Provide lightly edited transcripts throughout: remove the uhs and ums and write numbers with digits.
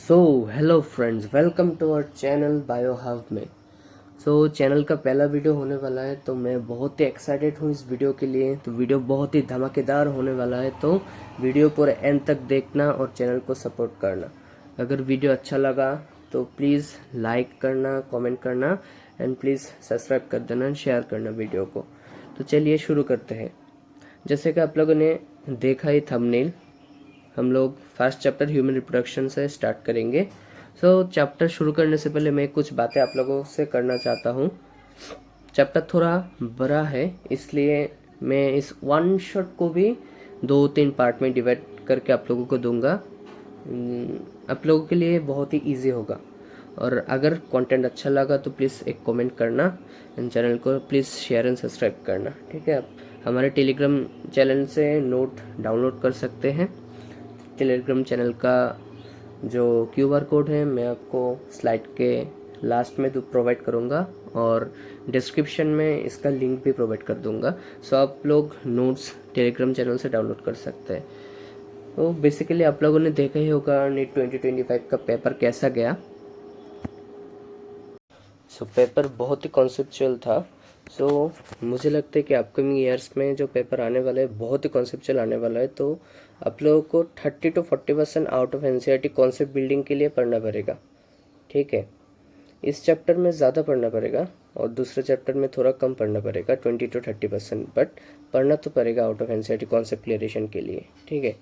So hello friends, welcome to our channel Bio Hub में। Channel का पहला video होने वाला है, तो मैं बहुत ही एक्साइटेड हूँ इस वीडियो के लिए। तो वीडियो बहुत ही धमाकेदार होने वाला है, तो वीडियो पूरे एंड तक देखना और चैनल को सपोर्ट करना। अगर वीडियो अच्छा लगा तो प्लीज़ लाइक करना, कमेंट करना एंड प्लीज़ सब्सक्राइब कर देना एंड शेयर करना वीडियो को। तो चलिए शुरू करते हैं। जैसे कि आप लोगों ने देखा ही थंबनेल, हम लोग फर्स्ट चैप्टर ह्यूमन रिप्रोडक्शन से स्टार्ट करेंगे। चैप्टर शुरू करने से पहले मैं कुछ बातें आप लोगों से करना चाहता हूँ। चैप्टर थोड़ा बड़ा है, इसलिए मैं इस वन शॉट को भी 2-3 पार्ट में डिवाइड करके आप लोगों को दूंगा। आप लोगों के लिए बहुत ही ईजी होगा। और अगर कंटेंट अच्छा लगा तो प्लीज़ एक कमेंट करना एंड चैनल को प्लीज़ शेयर एंड सब्सक्राइब करना, ठीक है। आप हमारे टेलीग्राम चैनल से नोट डाउनलोड कर सकते हैं। टेलीग्राम चैनल का जो QR कोड है मैं आपको स्लाइड के लास्ट में प्रोवाइड करूँगा और डिस्क्रिप्शन में इसका लिंक भी प्रोवाइड कर दूँगा। आप लोग नोट्स टेलीग्राम चैनल से डाउनलोड कर सकते हैं। तो बेसिकली आप लोगों ने देखा ही होगा नीट 2025 का पेपर कैसा गया। पेपर बहुत ही कॉन्सेप्चुअल था। मुझे लगता है कि अपकमिंग ईयर्स में जो पेपर आने वाला है बहुत ही कॉन्सेप्चुअल आने वाला है। तो आप लोगों को 30 to 40% out of NCERT concept building के लिए पढ़ना पड़ेगा, ठीक है। इस चैप्टर में ज़्यादा पढ़ना पड़ेगा और दूसरे चैप्टर में थोड़ा कम पढ़ना पड़ेगा, 20 to 30%, बट पढ़ना तो पड़ेगा आउट ऑफ NCERT कॉन्सेप्ट क्लियरेशन के लिए, ठीक है।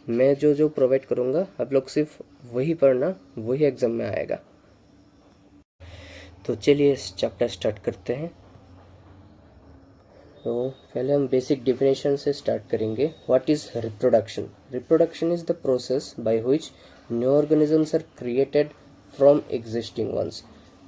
मैं जो जो प्रोवाइड करूँगा आप लोग सिर्फ वही पढ़ना, वही एग्ज़ाम में आएगा। तो चलिए इस चैप्टर स्टार्ट करते हैं। तो पहले हम बेसिक डेफिनेशन से स्टार्ट करेंगे। What is reproduction? Reproduction is the process by which new organisms are created from existing ones.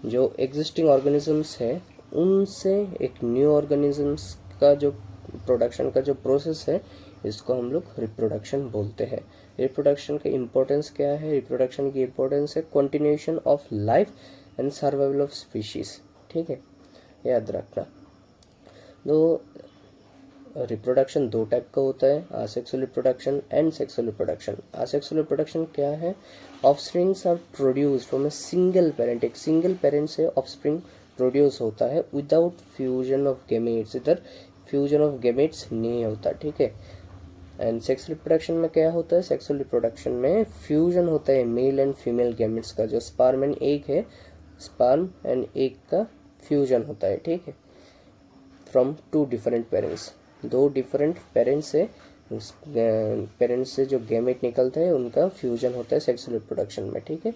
जो एग्जिस्टिंग ऑर्गेनिजम्स है उनसे एक न्यू ऑर्गेनिजम्स का जो प्रोडक्शन का जो प्रोसेस है, इसको हम लोग रिप्रोडक्शन बोलते हैं। रिप्रोडक्शन का इम्पोर्टेंस क्या है? रिप्रोडक्शन की इम्पोर्टेंस है continuation of life and survival of species, ठीक है, याद रखना। तो रिप्रोडक्शन दो टाइप का होता है, asexual reproduction and sexual reproduction. Asexual reproduction क्या है? Offsprings are produced from a single parent. एक सिंगल पेरेंट से ऑफस्प्रिंग प्रोड्यूस होता है विदाउट फ्यूजन ऑफ गैमेट्स। इधर फ्यूजन ऑफ गैमेट्स नहीं होता, ठीक है। एंड सेक्सुअल रिप्रोडक्शन में क्या होता है? सेक्सुअल रिप्रोडक्शन में फ्यूजन होता है मेल एंड फीमेल गैमेट्स का। जो स्पर्म एंड एग है, स्पर्म एंड एग का फ्यूजन होता है, ठीक है, from 2 different parents. 2 different parents से जो गैमेट निकलता है उनका फ्यूजन होता है सेक्सुअल रिप्रोडक्शन में, ठीक है।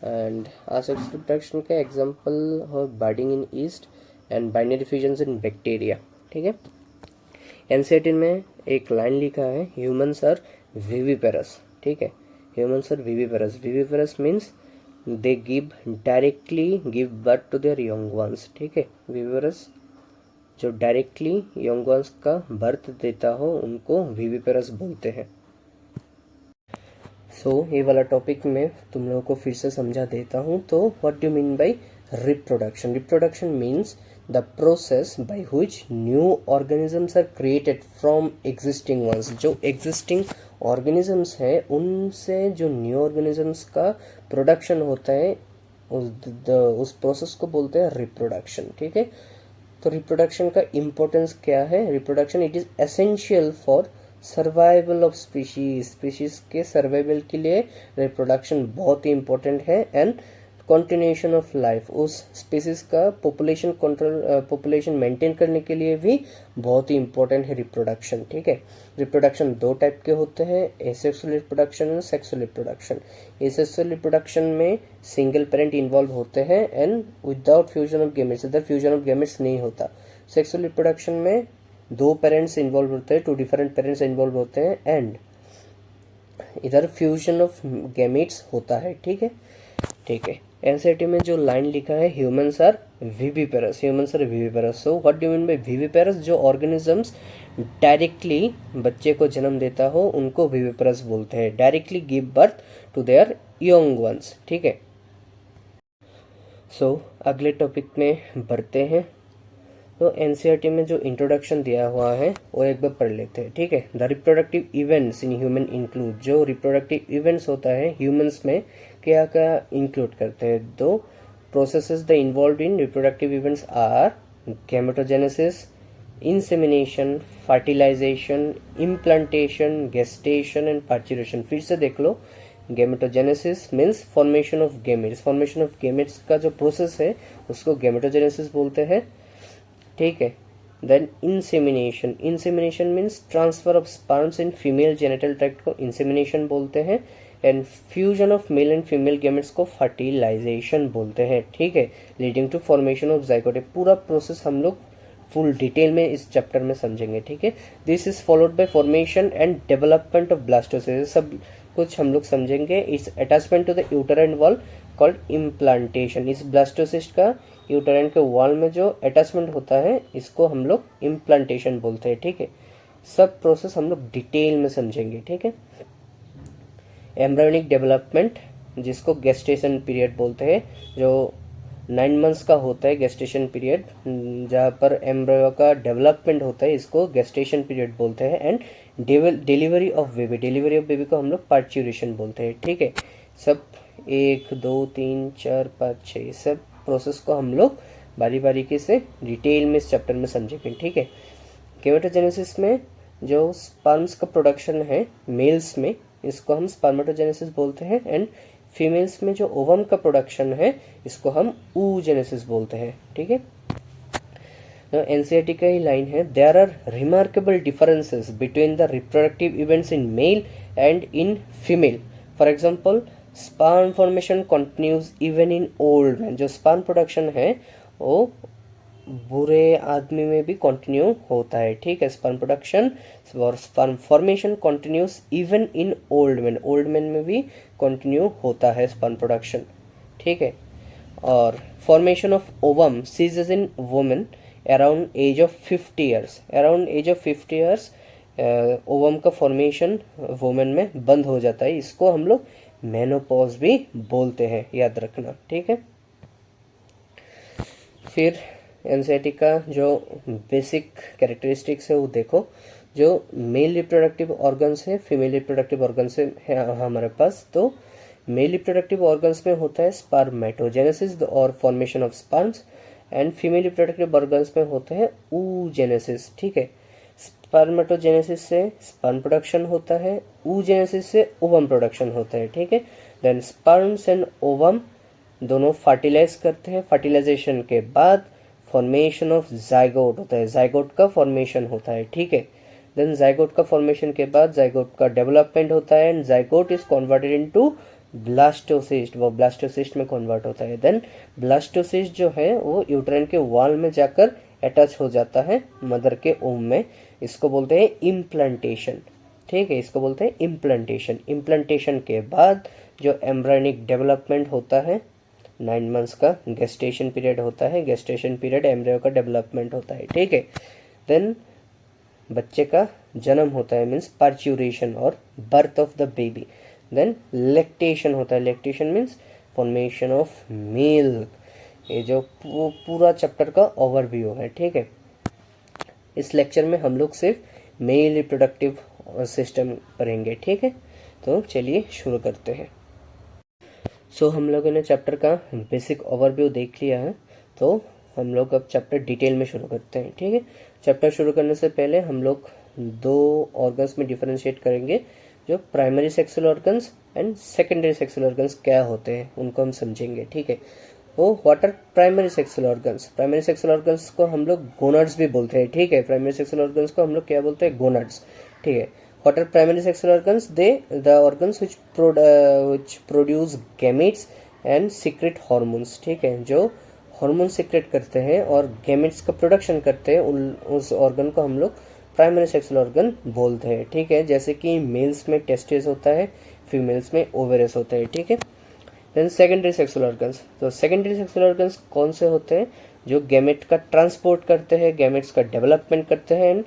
एंड आसेक्सुअल रिप्रोडक्शन का एग्जांपल है budding in east and binary fusions in bacteria, ठीक है। NCERT में एक लाइन लिखा है, ह्यूमन्स आर विविपेरस, ठीक है। Humans are viviparous. Viviparous means they directly give birth to their young ones, ठीक है। विविपेरस जो डायरेक्टली यंग वंस का बर्थ देता हो उनको विविपेरस बोलते हैं। ये वाला टॉपिक मैं तुम लोगों को फिर से समझा देता हूँ। तो what do mean by reproduction? Reproduction means the process by which new organisms are created from existing ones. जो एग्जिस्टिंग ऑर्गेनिजम्स है उनसे जो न्यू ऑर्गेनिजम्स का प्रोडक्शन होता है, उस प्रोसेस को बोलते हैं रिप्रोडक्शन, ठीक है। तो रिप्रोडक्शन का इम्पोर्टेंस क्या है? Reproduction it is essential for survival of species. Species के सर्वाइवल के लिए रिप्रोडक्शन बहुत ही इम्पोर्टेंट है। एंड कंटिन्यूएशन ऑफ लाइफ, उस स्पीशीज का पॉपुलेशन कंट्रोल, पॉपुलेशन मेंटेन करने के लिए भी बहुत ही इम्पोर्टेंट है रिप्रोडक्शन, ठीक है। रिप्रोडक्शन 2 टाइप के होते हैं, एसेक्सुअल रिप्रोडक्शन और सेक्सुअल रिप्रोडक्शन। एसेक्सुअल रिप्रोडक्शन में सिंगल पेरेंट इन्वॉल्व होते हैं and without fusion of gametes. इधर फ्यूजन ऑफ गैमेट्स नहीं होता। सेक्सुअल रिप्रोडक्शन में 2 पेरेंट्स इन्वॉल्व होते हैं, 2 डिफरेंट पेरेंट्स इन्वॉल्व होते हैं एंड इधर फ्यूजन ऑफ गैमेट्स होता है, ठीक है, ठीक है। NCERT में जो लाइन लिखा है, humans are viviparous, humans are viviparous. So what do mean by viviparous? जो ऑर्गेनिजम्स डायरेक्टली बच्चे को जन्म देता हो उनको विविपेरस बोलते हैं, directly give birth to their young ones, ठीक है। अगले टॉपिक में बढ़ते हैं। तो एनसीईआरटी में जो इंट्रोडक्शन दिया हुआ है वो एक बार पढ़ लेते हैं, ठीक है। The reproductive events in human include, जो रिप्रोडक्टिव इवेंट्स होता है ह्यूमंस में क्या क्या इंक्लूड करते हैं। दो processes the involve in reproductive events are gametogenesis, insemination, fertilisation, implantation, gestation and parturition. फिर से देख लो, gametogenesis means formation of gametes, formation of gametes का जो प्रोसेस है उसको गैमेटोजेनेसिस बोलते हैं, ठीक है। Then insemination, insemination means transfer of sperms in female genital tract को इंसेमिनेशन बोलते हैं। And fusion of male and female gametes को फर्टिलाइजेशन बोलते हैं, ठीक है, leading to formation of zygote. पूरा प्रोसेस हम लोग फुल डिटेल में इस चैप्टर में समझेंगे, ठीक है। This is followed by formation and development of blastocyst, सब कुछ हम लोग समझेंगे। Its attachment to the uterine wall called implantation, इस ब्लास्टोसिस्ट का यूटेराइन के वॉल में जो अटैचमेंट होता है इसको हम लोग इम्प्लांटेशन बोलते हैं, ठीक है। सब प्रोसेस हम लोग डिटेल में समझेंगे, ठीक है। एम्ब्रियोनिक डेवलपमेंट, जिसको गेस्टेशन पीरियड बोलते हैं, जो 9 मंथ्स का होता है गेस्टेशन पीरियड, जहाँ पर एम्ब्रियो का डेवलपमेंट होता है, इसको गेस्टेशन पीरियड बोलते हैं। And delivery of baby, delivery of baby को हम लोग पार्च्यूरेशन बोलते हैं, ठीक है। सब 1 2 3 4 5 6 सब प्रोसेस को हम लोग बारी बारीकी से डिटेल में इस चैप्टर में समझेंगे, ठीक है। गैमेटोजेनेसिस में जो स्पर्म्स का प्रोडक्शन है मेल्स में, इसको हम स्पर्मेटोजेनेसिस बोलते हैं। एंड फीमेल्स में जो ओवम का प्रोडक्शन है इसको हम oogenesis बोलते हैं, ठीक है। एनसीईआरटी का ही लाइन है, there are remarkable differences between the reproductive events in male and in female. For example, sperm formation continues even in old man, जो स्पर्म प्रोडक्शन है वो बुरे आदमी में भी कंटिन्यू होता है, ठीक है, स्पर्म प्रोडक्शन और sperm formation continuous even in old man, old man में भी कंटिन्यू होता है स्पर्म प्रोडक्शन, ठीक है। और formation of ovum ceases in women around age of 50 years, around age of 50 years ovum का फॉर्मेशन वुमेन में बंद हो जाता है, इसको हम लोग मेनोपॉज भी बोलते हैं, याद रखना, ठीक है। फिर एनसीईआरटी का जो बेसिक कैरेक्टरिस्टिक्स है वो देखो, जो मेल रिप्रोडक्टिव ऑर्गन्स है, फीमेल रिप्रोडक्टिव ऑर्गन्स है हमारे पास। तो मेल रिप्रोडक्टिव ऑर्गन्स में होता है स्पर्मेटोजेनेसिस और formation of sperms, and female reproductive organs में होता है oogenesis, ठीक है। स्पर्मेटोजेनेसिस से स्पर्म प्रोडक्शन होता है, oogenesis से ओवम प्रोडक्शन होता है, ठीक है। देन स्पर्म्स एंड ओवम दोनों फर्टिलाइज करते हैं, फर्टिलाइजेशन के बाद फॉर्मेशन ऑफ जाइगोट होता है, जाइगोट का फॉर्मेशन होता है, ठीक है। देन जाइगोट का फॉर्मेशन के बाद जाइगोट का डेवलपमेंट होता है and zygote is converted into blastocyst, वो ब्लास्टोसिस्ट में कन्वर्ट होता है। देन ब्लास्टोसिस्ट जो है वो यूट्राइन के वॉल में जाकर अटैच हो जाता है मदर के ओम में, इसको बोलते हैं इम्प्लांटेशन, ठीक है, इसको बोलते हैं इम्प्लांटेशन। इम्प्लांटेशन के बाद जो एम्ब्रियोनिक डेवलपमेंट होता है 9 मंथ्स का गेस्टेशन पीरियड होता है, गेस्टेशन पीरियड एम्ब्रियो का डेवलपमेंट होता है, ठीक है। देन बच्चे का जन्म होता है मीन्स पार्च्यूरेशन और birth of the baby. Then lactation होता है, lactation means formation of milk. ये जो पूरा चैप्टर का ओवरव्यू है, ठीक है। इस लेक्चर में हम लोग सिर्फ मेल रिप्रोडक्टिव सिस्टम पढ़ेंगे, ठीक है। तो चलिए शुरू करते हैं। सो हम लोगों ने चैप्टर का बेसिक ओवरव्यू देख लिया है, तो हम लोग अब चैप्टर डिटेल में शुरू करते हैं, ठीक है। चैप्टर शुरू करने से पहले हम लोग 2 ऑर्गन्स में डिफरेंशिएट करेंगे, जो primary sexual organs and secondary sexual organs क्या होते हैं उनको हम समझेंगे, ठीक है। वो what are primary sexual organs, primary sexual organs को हम लोग गोनाड्स भी बोलते हैं, ठीक है। प्राइमरी सेक्सुअल ऑर्गन्स को हम लोग क्या बोलते हैं, गोनाड्स, ठीक है। What are primary sexual organs, they the organs which produce gametes and secrete hormones, ठीक है, जो हार्मोन सीक्रेट करते हैं और गैमेट्स का प्रोडक्शन करते हैं, उस ऑर्गन को हम लोग प्राइमरी सेक्सुअल ऑर्गन बोलते हैं, ठीक है। जैसे कि मेल्स में टेस्टिस होता है, फीमेल्स में ओवेरस होता है, ठीक है। देन सेकेंडरी सेक्सुअल ऑर्गन्स, तो सेकेंडरी सेक्सुअल ऑर्गन्स कौन से होते हैं, जो गैमेट का ट्रांसपोर्ट करते हैं, गैमेट्स का डेवलपमेंट करते हैं एंड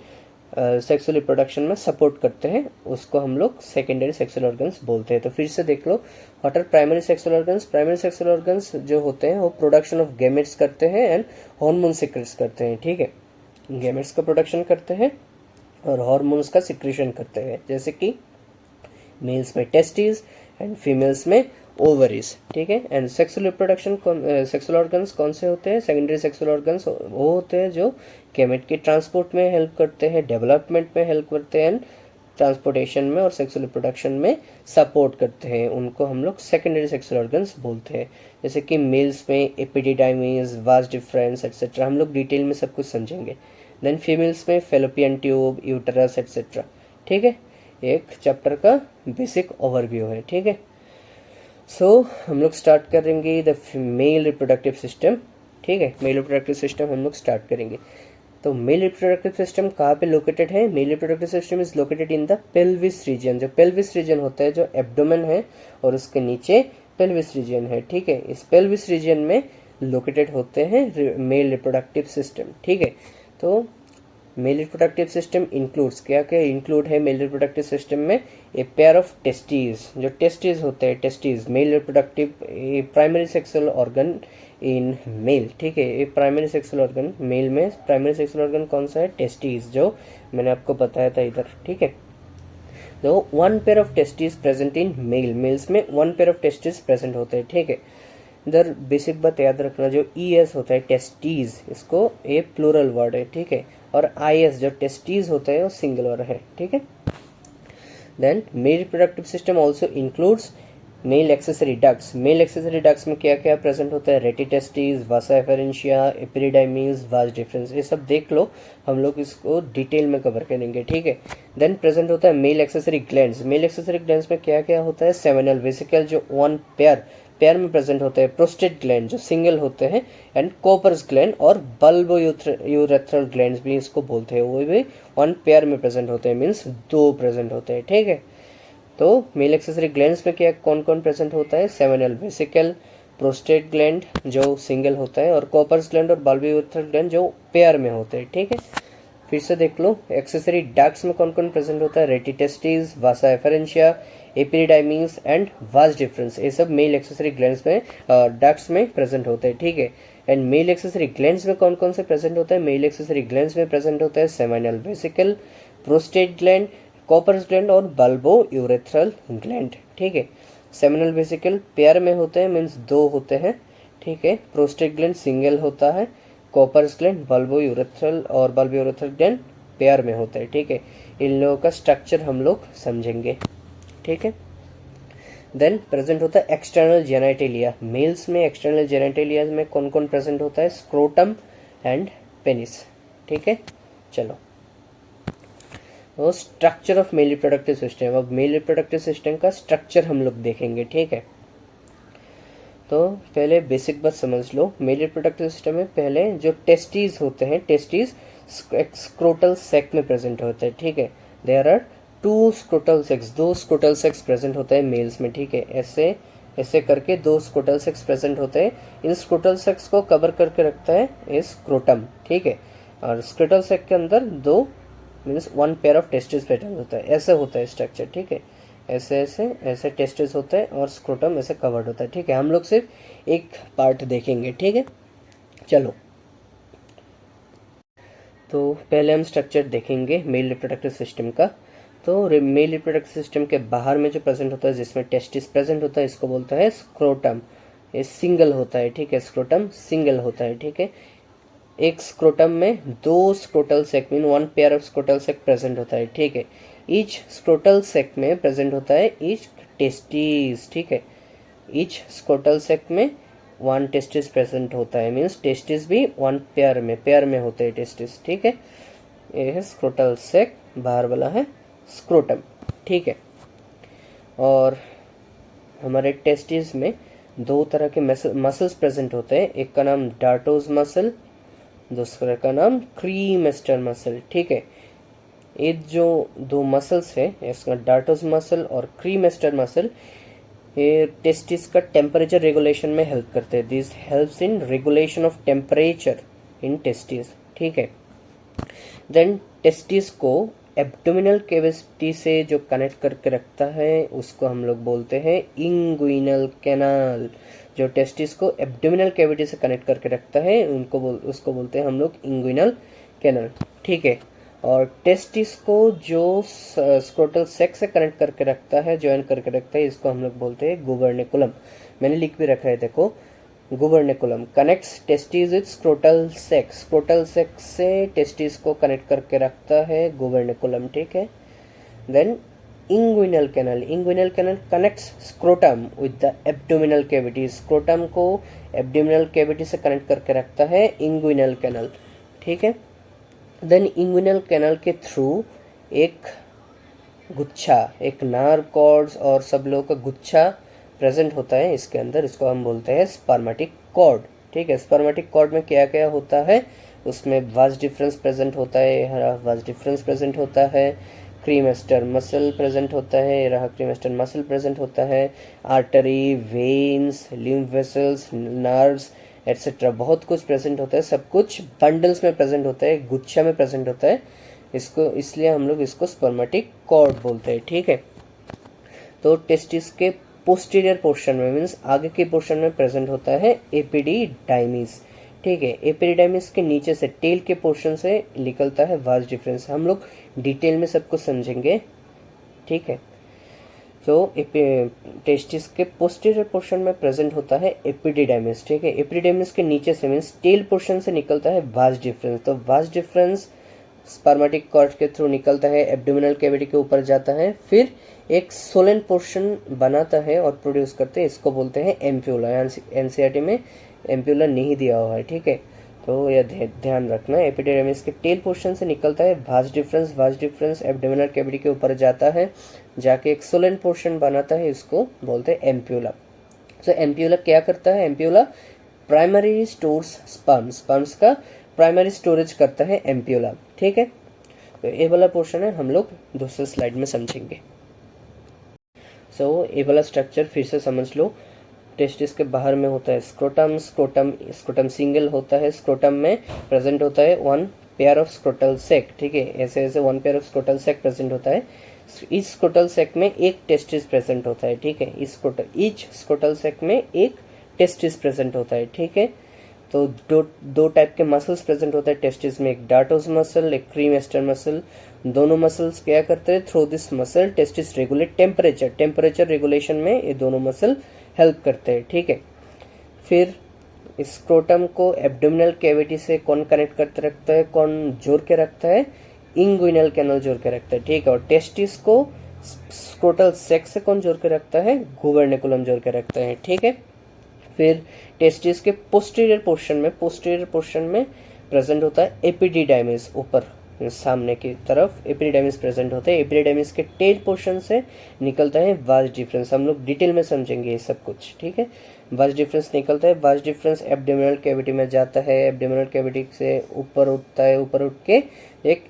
सेक्सुअल रिप्रोडक्शन में सपोर्ट करते हैं, उसको हम लोग सेकेंडरी सेक्सुअल ऑर्गन्स बोलते हैं। तो फिर से देख लो, what are primary sexual organs, primary sexual organs जो होते हैं वो प्रोडक्शन ऑफ गैमेट्स करते हैं एंड हार्मोन सीक्रेट्स करते हैं, ठीक है। गैमेट्स का प्रोडक्शन करते हैं और हार्मोन्स का सिक्रीशन करते हैं, जैसे कि मेल्स में टेस्टिस एंड फीमेल्स में ओवरीज, ठीक है। And sexual reproduction, sexual organs कौन से होते हैं? सेकेंडरी सेक्सुअल ऑर्गन्स वो होते हैं जो गैमेट के ट्रांसपोर्ट में हेल्प करते हैं, डेवलपमेंट में हेल्प करते हैं, ट्रांसपोर्टेशन में और सेक्सुअल रिप्रोडक्शन में सपोर्ट करते हैं, उनको हम लोग सेकेंडरी सेक्सुअल ऑर्गन्स बोलते हैं। जैसे कि मेल्स में एपिडिडाइमिस, वास डिफरेंस एक्सेट्रा, हम लोग डिटेल में सब कुछ समझेंगे। देन फीमेल्स में फेलोपियन ट्यूब, यूटरस एक्सेट्रा, ठीक है। एक चैप्टर का बेसिक ओवरव्यू है, ठीक है। सो हम लोग स्टार्ट करेंगे द मेल रिप्रोडक्टिव सिस्टम, ठीक है। मेल रिप्रोडक्टिव सिस्टम हम लोग स्टार्ट करेंगे। तो मेल रिप्रोडक्टिव सिस्टम कहाँ पे लोकेटेड है? Mail reproductive system is located in the pelvis region. जो पेल्विस रीजन होता है, जो एब्डोमेन है और उसके नीचे पेल्विस रीजन है, ठीक है। इस पेल्विस रीजन में लोकेटेड होते हैं मेल रिप्रोडक्टिव सिस्टम, ठीक है। तो मेल रिप्रोडक्टिव सिस्टम इंक्लूड्स, क्या क्या इंक्लूड है मेल रिप्रोडक्टिव सिस्टम में? ए पेयर ऑफ टेस्टीज, जो टेस्टीज होते हैं, testes male reproductive primary sexual organ in male, ठीक है। ये प्राइमरी सेक्सुअल ऑर्गन मेल में, प्राइमरी सेक्सुअल ऑर्गन कौन सा है? टेस्टीज, जो मैंने आपको बताया था इधर, ठीक है। तो one pair of testes present in male, males में one pair of testes present होते हैं, ठीक है। इधर बेसिक बात याद रखना, जो ES होता है टेस्टीज, इसको ए प्लूरल वर्ड है, ठीक है। और IS जो टेस्टीज होता है वो सिंगल वर्ड है, ठीक है। Then male reproductive system also includes male accessory ducts. Male accessory ducts में क्या क्या प्रेजेंट होता है? Rete testis, vasa efferentia, epididymis, vas deferens, ये सब देख लो, हम लोग इसको डिटेल में कवर करेंगे, ठीक है। देन प्रेजेंट होता है male accessory glands. Male accessory glands में क्या क्या होता है? सेमिनल वेसिकल, जो वन पेयर में प्रेजेंट होते हैं, प्रोस्टेट ग्लैंड जो सिंगल होते हैं, एंड कॉपर्स ग्लैंड और बल्बो यूरेथ्रल ग्लैंड्स भी इसको बोलते हैं, वो भी वन पेयर में प्रेजेंट होते हैं, मीन्स दो प्रेजेंट होते हैं, ठीक है। तो मेल एक्सेसरी ग्लैंड्स में क्या कौन कौन प्रेजेंट होता है? सेमिनल वेसिकल, प्रोस्टेट ग्लैंड जो सिंगल होता है, और कॉपर्स ग्लैंड और बल्बो यूरेथ्रल ग्लैंड जो पेयर में होते हैं, ठीक है। फिर से देख लो, एक्सेसरी डक्ट्स में कौन कौन प्रेजेंट होता है? Rete testis, vasa efferentia, epididymis and वास डिफरेंस, ये सब मेल एक्सेसरी ग्लैंड्स में, डक्ट्स में प्रेजेंट होते हैं, ठीक है। एंड मेल एक्सेसरी ग्लैंड्स में कौन कौन से प्रेजेंट होता है? मेल एक्सेसरी ग्लैंड्स में प्रेजेंट होता है seminal vesicle, prostate gland, Cowper's gland और बल्बो यूरेथ्रल ग्लैंड, ठीक है। सेमिनल वेसिकल पेयर में होते हैं, मीन्स दो होते हैं, ठीक है। प्रोस्टेट ग्लैंड सिंगल होता है, कॉपर्स ग्लैंड, बल्बो यूरेथ्रल और बल्बो यूरेथ्रल ग्लैंड पेयर में होते हैं, ठीक है। इन लोगों का स्ट्रक्चर हम लोग समझेंगे, ठीक है। देन प्रेजेंट होता है एक्सटर्नल जेनाइटेलिया। मेल्स में एक्सटर्नल जेनाइटेलिया में कौन कौन प्रेजेंट होता है? स्क्रोटम एंड पेनिस, ठीक है। चलो, वो structure of male reproductive system, अब मेल रिप्रोडक्टिव सिस्टम का स्ट्रक्चर हम लोग देखेंगे, ठीक है। तो पहले बेसिक बात समझ लो, मेल रिप्रोडक्टिव सिस्टम में पहले जो टेस्टीज होते हैं, टेस्टीज स्क्रोटल सेक में प्रेजेंट होते हैं, ठीक है। There are two scrotal sacs, दो स्क्रोटल सेक्स प्रेजेंट होता है मेल्स में, ठीक है। ऐसे ऐसे करके दो स्क्रोटल सेक्स प्रेजेंट होते हैं। इन स्क्रोटल सेक्स को कवर करके रखता है ये स्क्रोटम, ठीक है। और स्क्रोटल सेक के अंदर दो means one pair of testis present होता है, ऐसे होता है स्ट्रक्चर, ठीक है। ऐसे ऐसे ऐसे टेस्टिस होते हैं और स्क्रोटम ऐसे कवर्ड होता है, ठीक है। हम लोग सिर्फ एक पार्ट देखेंगे, ठीक है। चलो, तो पहले हम स्ट्रक्चर देखेंगे मेल रिप्रोडक्टिव सिस्टम का। तो मेल रिप्रोडक्टिव सिस्टम के बाहर में जो प्रेजेंट होता है, जिसमें टेस्टिस प्रेजेंट होता है, इसको बोलता है स्क्रोटम। ये सिंगल होता है, ठीक है। स्क्रोटम सिंगल होता है, ठीक है। एक स्क्रोटम में दो scrotal sac mean one pair of scrotal sac present होता है, ठीक है। ईच स्क्रोटल सेक में प्रेजेंट होता है ईच टेस्टिस, ठीक है। ईच स्क्रोटल सेक में वन टेस्टिस प्रेजेंट होता है, मीन्स टेस्टिस भी वन पेयर में होते हैं टेस्टिस, ठीक है। ये है स्क्रोटल सेक, बाहर वाला है स्क्रोटम, ठीक है। और हमारे टेस्टिस में दो तरह के मसल्स प्रेजेंट होते हैं, एक का नाम डार्टोज मसल, दूसरे का नाम क्रीमेस्टर मसल, ठीक है। ये जो दो मसल्स है, इसका डार्टोज मसल और क्रीमेस्टर मसल, ये टेस्टिस का टेम्परेचर रेगुलेशन में हेल्प करते हैं। This helps in regulation of temperature in testis, ठीक है। देन टेस्टिस को एब्डोमिनल कैविटी से जो कनेक्ट करके रखता है, उसको हम लोग बोलते हैं इंगुइनल कैनाल। जो टेस्टिस को एब्डोमिनल कैविटी से कनेक्ट करके रखता है, उसको बोलते हैं हम लोग इंगुइनल कैनल, ठीक है। और टेस्टिस को जो स्क्रोटल सेक से कनेक्ट करके रखता है, ज्वाइन करके रखता है, इसको हम लोग बोलते हैं गुबर्निकुलम। मैंने लिख भी रखा है, देखो, gubernaculum connects testis with scrotal sac, scrotal sac से टेस्टिस को कनेक्ट करके रखता है गुबर्निकुलम, ठीक है। Then inguinal canal, inguinal canal connects scrotum with the abdominal cavity, scrotum को एब्डोमिनल कैविटी से कनेक्ट करके रखता है इंग्विनल कैनल, ठीक है। देन इंग्विनल कैनल के थ्रू एक गुच्छा, एक नर्व कॉर्ड्स और सब लोगों का गुच्छा प्रेजेंट होता है इसके अंदर, इसको हम बोलते हैं स्पर्मेटिक कॉर्ड, ठीक है। स्पर्मेटिक कॉर्ड में क्या क्या होता है, उसमें वास डिफरेंस प्रेजेंट होता है, वास डिफरेंस प्रेजेंट होता है, क्रीमेस्टर मसल प्रेजेंट होता है, रहा क्रीमेस्टर मसल प्रेजेंट होता है, artery, veins, lymph vessels, nerves etcetera, बहुत कुछ प्रेजेंट होता है, सब कुछ बंडल्स में प्रेजेंट होता है, गुच्छा में प्रेजेंट होता है, इसको इसलिए हम लोग इसको स्पर्मेटिक कॉर्ड बोलते हैं, ठीक है। तो टेस्टिस के पोस्टीरियर पोर्शन में, मीन्स आगे के पोर्शन में प्रेजेंट होता है एपिडिडाइमिस, ठीक है। एपिडिडाइमिस के नीचे से टेल के पोर्शन से निकलता है वास डिफरेंस, हम लोग डिटेल में सब कुछ समझेंगे, ठीक है। तो टेस्टिस के पोस्टीरियर पोर्शन में प्रेजेंट होता है एपिडिडाइमिस, ठीक है। एपिडिडाइमिस के नीचे से मीन्स टेल पोर्शन से निकलता है वास डिफरेंस, तो वास डिफरेंस स्पर्मेटिक कॉर्ड के थ्रू निकलता है, एब्डोमिनल कैविटी के ऊपर जाता है, फिर एक सोलन पोर्शन बनाता है और प्रोड्यूस करते हैं, इसको बोलते हैं एम्प्यूला। एनसीईआरटी में एम्प्यूला नहीं दिया हुआ है, ठीक है, तो यह ध्यान रखना। एपिडिडाइमिस के टेल पोर्शन से निकलता है vas deferens, vas deferens abdominal cavity के ऊपर जाता है, जाके एक सोलन पोर्शन बनाता है, इसको बोलते हैं एम्प्यूला। तो एम्प्यूला क्या करता है, ampulla primary stores sperms, sperms का प्राइमरी स्टोरेज करता है एम्प्यूला, ठीक है। तो ये वाला पोर्शन है, हम लोग दूसरे स्लाइड में समझेंगे। ये वाला स्ट्रक्चर फिर से समझ लो। टेस्टिस के बाहर में होता है स्क्रोटम, स्क्रोटम सिंगल होता है, स्क्रोटम में प्रेजेंट होता है one pair of scrotal sac, ठीक है, ऐसे ऐसे one pair of scrotal sac present होता है। इस स्क्रोटल सेक में एक टेस्टिस प्रेजेंट होता है, ठीक है, ईच स्क्रोटल सेक में एक टेस्टिस प्रेजेंट होता है, ठीक है। तो दो टाइप के मसल्स प्रेजेंट होता है टेस्टिस में, एक डार्टोस मसल, एक क्रीमेस्टर मसल। दोनों मसल्स क्या करते हैं, through this muscle testis regulate temperature regulation में ये दोनों मसल हेल्प करते हैं, ठीक है। फिर स्क्रोटम को एब्डोमिनल कैविटी से कौन कनेक्ट करके रखता है, कौन जोड़ के रखता है, इंग्विनल कैनल जोड़ के रखता है, ठीक है। और टेस्टिस को स्क्रोटल सेक से कौन जोड़ के रखता है, गुबर्निकुलम जोड़ के रखता है, ठीक है। फिर टेस्टिस के पोस्टीरियर पोर्शन में प्रेजेंट होता है एपिडिडाइमिस, ऊपर सामने की तरफ एपिडिडाइमिस प्रेजेंट होता है। एपिडिडाइमिस के टेल पोर्शन से निकलता है वास डिफरेंस, हम लोग डिटेल में समझेंगे ये सब कुछ, ठीक है। वास डिफरेंस निकलता है, वास डिफरेंस एब्डोमिनल कैविटी में जाता है, एब्डोमिनल कैविटी से ऊपर उठता है, ऊपर उठ के एक